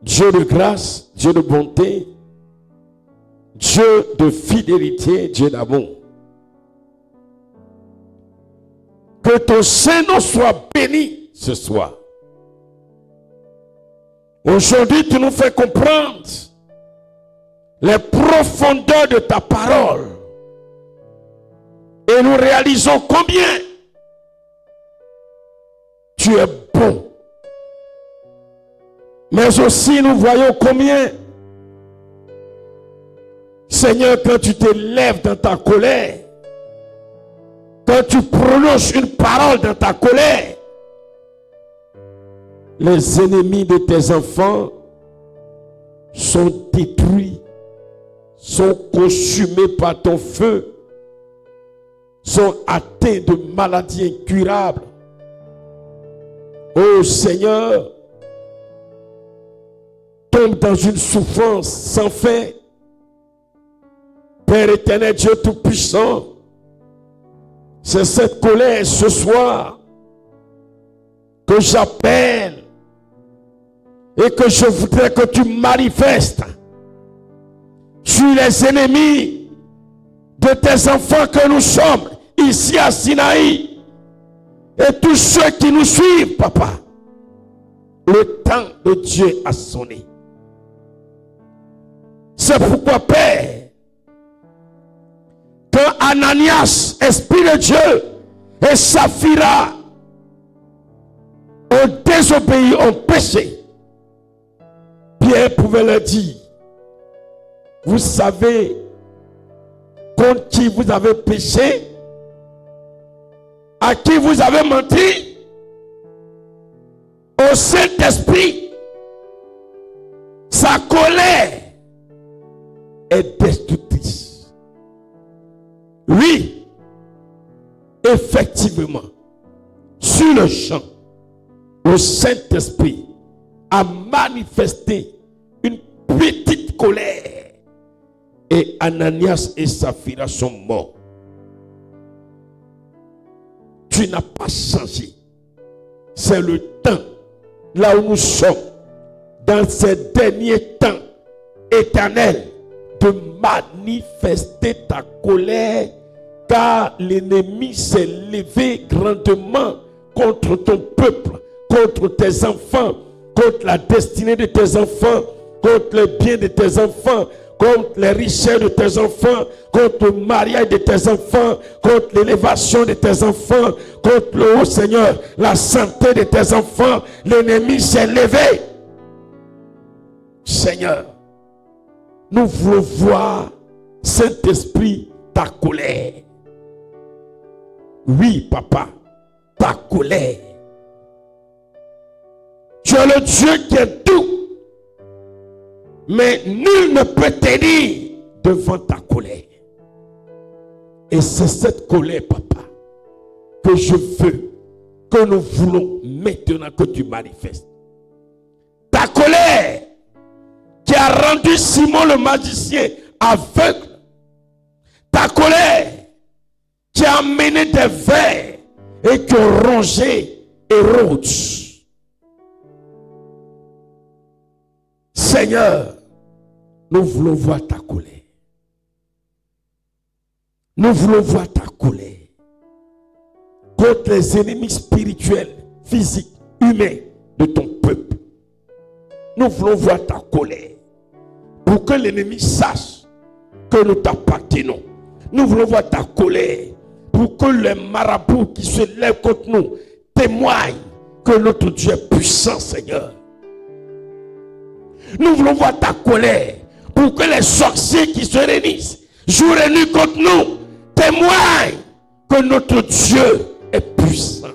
Dieu de grâce, Dieu de bonté, Dieu de fidélité, Dieu d'amour. Que ton Saint-Nom soit béni ce soir. Aujourd'hui, tu nous fais comprendre les profondeurs de ta parole. Et nous réalisons combien tu es bon. Mais aussi nous voyons combien, Seigneur, quand tu t'élèves dans ta colère, quand tu prononces une parole dans ta colère, les ennemis de tes enfants sont détruits, sont consumés par ton feu, sont atteints de maladies incurables. Oh Seigneur, tombe dans une souffrance sans fin. Père éternel, Dieu tout-puissant, c'est cette colère ce soir que j'appelle et que je voudrais que tu manifestes sur les ennemis de tes enfants que nous sommes ici à Sinaï et tous ceux qui nous suivent, papa. Le temps de Dieu a sonné. C'est pourquoi, Père, quand Ananias, esprit de Dieu, et Saphira ont désobéi, ont péché, Pierre pouvait leur dire, vous savez contre qui vous avez péché, à qui vous avez menti, au Saint-Esprit. Sa colère est destructrice. Oui, effectivement, sur le champ, le Saint-Esprit a manifesté une petite colère et Ananias et Saphira sont morts. Tu n'as pas changé. C'est le temps, là où nous sommes, dans ces derniers temps éternels, de manifester ta colère, car l'ennemi s'est levé grandement contre ton peuple, contre tes enfants, contre la destinée de tes enfants, contre le bien de tes enfants, contre les richesses de tes enfants, contre le mariage de tes enfants, contre l'élévation de tes enfants, contre le haut Seigneur, la santé de tes enfants. L'ennemi s'est levé. Seigneur, nous voulons voir, Saint-Esprit, ta colère. Oui, papa, ta colère. Tu es le Dieu qui est doux, mais nul ne peut tenir devant ta colère. Et c'est cette colère, papa, que je veux, que nous voulons maintenant que tu manifestes. Ta colère qui a rendu Simon le magicien aveugle. Ta colère qui a amené des vers et qui ont rongé Hérode. Seigneur, nous voulons voir ta colère. Nous voulons voir ta colère contre les ennemis spirituels, physiques, humains de ton peuple. Nous voulons voir ta colère pour que l'ennemi sache que nous t'appartenons. Nous voulons voir ta colère pour que les marabouts qui se lèvent contre nous témoignent que notre Dieu est puissant, Seigneur. Nous voulons voir ta colère pour que les sorciers qui se réunissent jour et nuit contre nous témoignent que notre Dieu est puissant.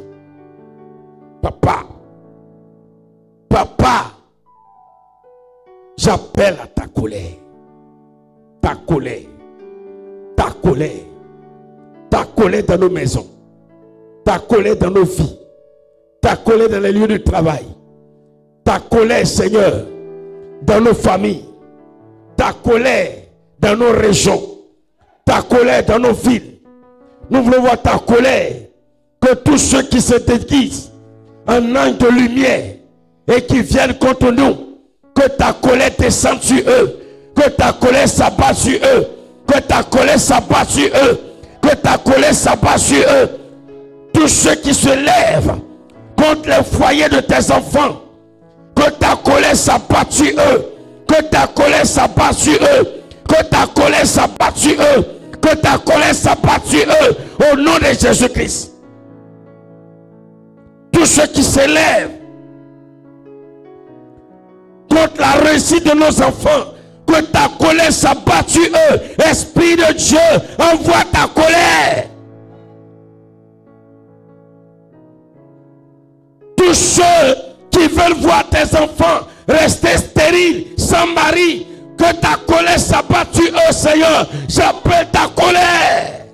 Papa, j'appelle à ta colère. Ta colère. Ta colère. Ta colère dans nos maisons. Ta colère dans nos vies. Ta colère dans les lieux de travail. Ta colère, Seigneur, dans nos familles. Ta colère dans nos régions. Ta colère dans nos villes. Nous voulons voir ta colère. Que tous ceux qui se déguisent en ange de lumière et qui viennent contre nous, que ta colère descende sur eux Que ta colère s'abatte sur eux. Que ta colère s'abatte sur eux. Que ta colère s'abatte sur eux. Tous ceux qui se lèvent contre le foyer de tes enfants. Que ta colère s'abatte sur eux. Que ta colère s'abatte sur eux. Que ta colère s'abatte sur eux. Que ta colère s'abatte sur eux. Au nom de Jésus-Christ. Tous ceux qui se lèvent contre la réussite de nos enfants. Que ta colère s'abatte sur eux. Esprit de Dieu, envoie ta colère. Tous ceux qui veulent voir tes enfants rester stériles, sans mari, que ta colère s'abatte sur eux, Seigneur. J'appelle ta colère.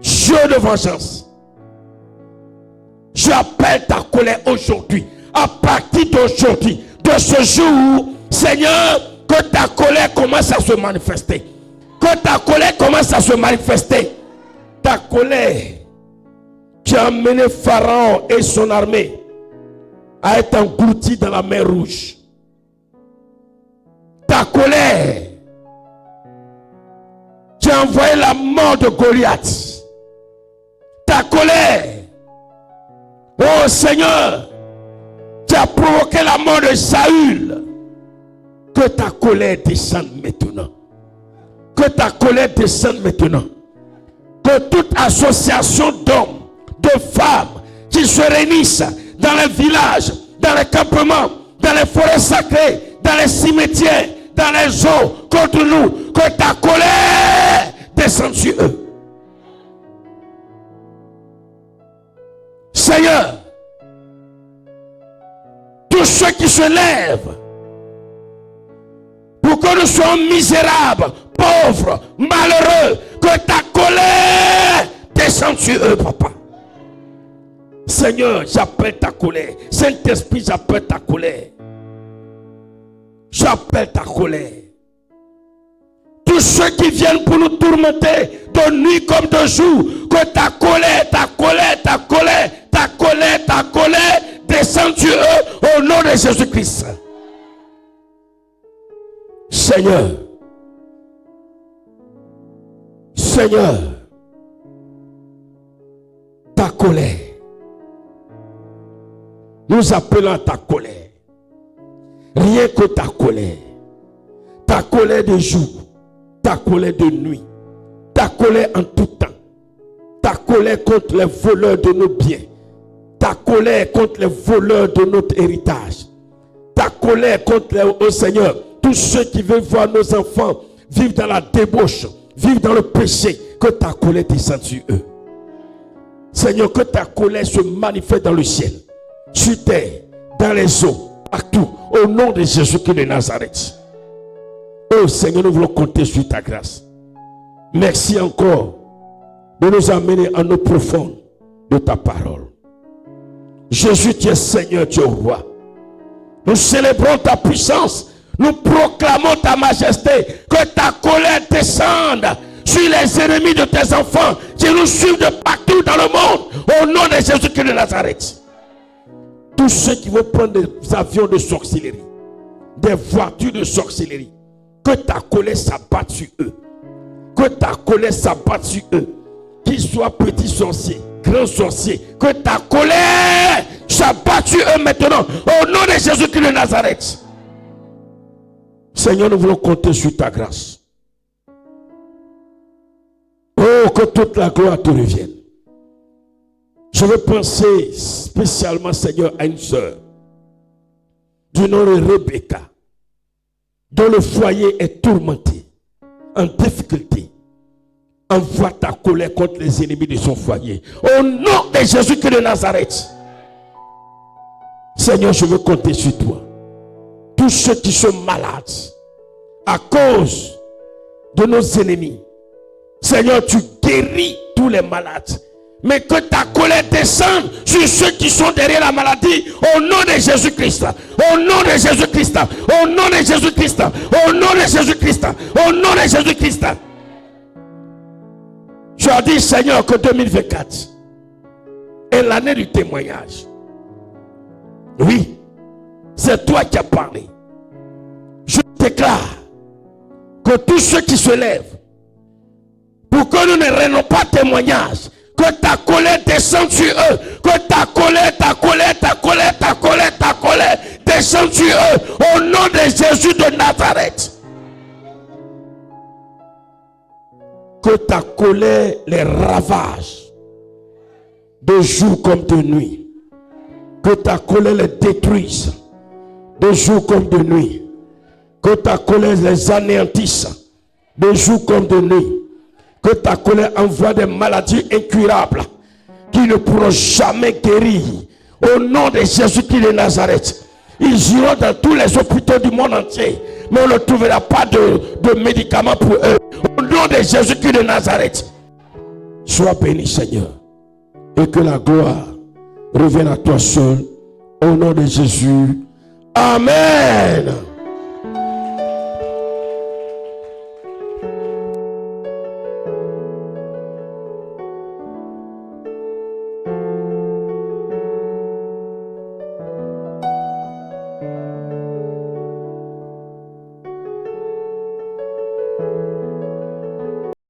Dieu de vengeance. J'appelle ta colère aujourd'hui. À partir d'aujourd'hui, de ce jour, Seigneur, que ta colère commence à se manifester. Que ta colère commence à se manifester. Ta colère qui a amené Pharaon et son armée à être engloutis dans la mer Rouge. Ta colère qui a envoyé la mort de Goliath. Ta colère, oh Seigneur, qui a provoqué la mort de Saül. Que ta colère descende maintenant. Que ta colère descende maintenant. Que toute association d'hommes, de femmes qui se réunissent dans les villages, dans les campements, dans les forêts sacrées, dans les cimetières, dans les eaux contre nous, que ta colère descende sur eux. Seigneur, tous ceux qui se lèvent pour que nous soyons misérables, pauvres, malheureux, que ta colère descende sur eux, papa. Seigneur, j'appelle ta colère. Saint-Esprit, j'appelle ta colère. J'appelle ta colère. Tous ceux qui viennent pour nous tourmenter de nuit comme de jour, que ta colère, ta colère, ta colère, ta colère, ta colère descende sur eux au nom de Jésus-Christ. Seigneur, Seigneur, ta colère. Nous appelons à ta colère. Rien que ta colère. Ta colère de jour. Ta colère de nuit. Ta colère en tout temps. Ta colère contre les voleurs de nos biens. Ta colère contre les voleurs de notre héritage. Ta colère contre les, oh Seigneur, tous ceux qui veulent voir nos enfants vivre dans la débauche, vivre dans le péché, que ta colère descende sur eux. Seigneur, que ta colère se manifeste dans le ciel, sur terre, dans les eaux, partout, au nom de Jésus-Christ de Nazareth. Oh Seigneur, nous voulons compter sur ta grâce. Merci encore de nous amener en eau profonde de ta parole. Jésus, tu es Seigneur, tu es roi. Nous célébrons ta puissance. Nous proclamons ta majesté. Que ta colère descende sur les ennemis de tes enfants qui nous suivent de partout dans le monde. Au nom de Jésus-Christ de Nazareth. Tous ceux qui vont prendre des avions de sorcellerie, des voitures de sorcellerie, que ta colère s'abatte sur eux. Que ta colère s'abatte sur eux. Qu'ils soient petits sorciers, grands sorciers. Que ta colère s'abatte sur eux maintenant. Au nom de Jésus-Christ de Nazareth. Seigneur, nous voulons compter sur ta grâce. Oh, que toute la gloire te revienne. Je veux penser spécialement, Seigneur, à une sœur du nom de Rebecca, dont le foyer est tourmenté, en difficulté. Envoie ta colère contre les ennemis de son foyer. Au nom de Jésus-Christ de Nazareth. Seigneur, je veux compter sur toi. Tous ceux qui sont malades à cause de nos ennemis. Seigneur, tu guéris tous les malades. Mais que ta colère descende sur ceux qui sont derrière la maladie. Au nom de Jésus-Christ. Au nom de Jésus-Christ. Au nom de Jésus-Christ. Au nom de Jésus-Christ. Au nom de Jésus-Christ. Tu as dit, Seigneur, que 2024 est l'année du témoignage. Oui, c'est toi qui as parlé. déclare que tous ceux qui se lèvent, pour que nous ne rendons pas témoignage, que ta colère descende sur eux, que ta colère descende sur eux, au nom de Jésus de Nazareth. Que ta colère les ravage, de jour comme de nuit. Que ta colère les détruise, de jour comme de nuit. Que ta colère les anéantisse, de jour comme de nuit. Que ta colère envoie des maladies incurables qui ne pourront jamais guérir. Au nom de Jésus-Christ de Nazareth. Ils iront dans tous les hôpitaux du monde entier, mais on ne trouvera pas de médicaments pour eux. Au nom de Jésus-Christ de Nazareth. Sois béni, Seigneur. Et que la gloire revienne à toi seul. Au nom de Jésus. Amen.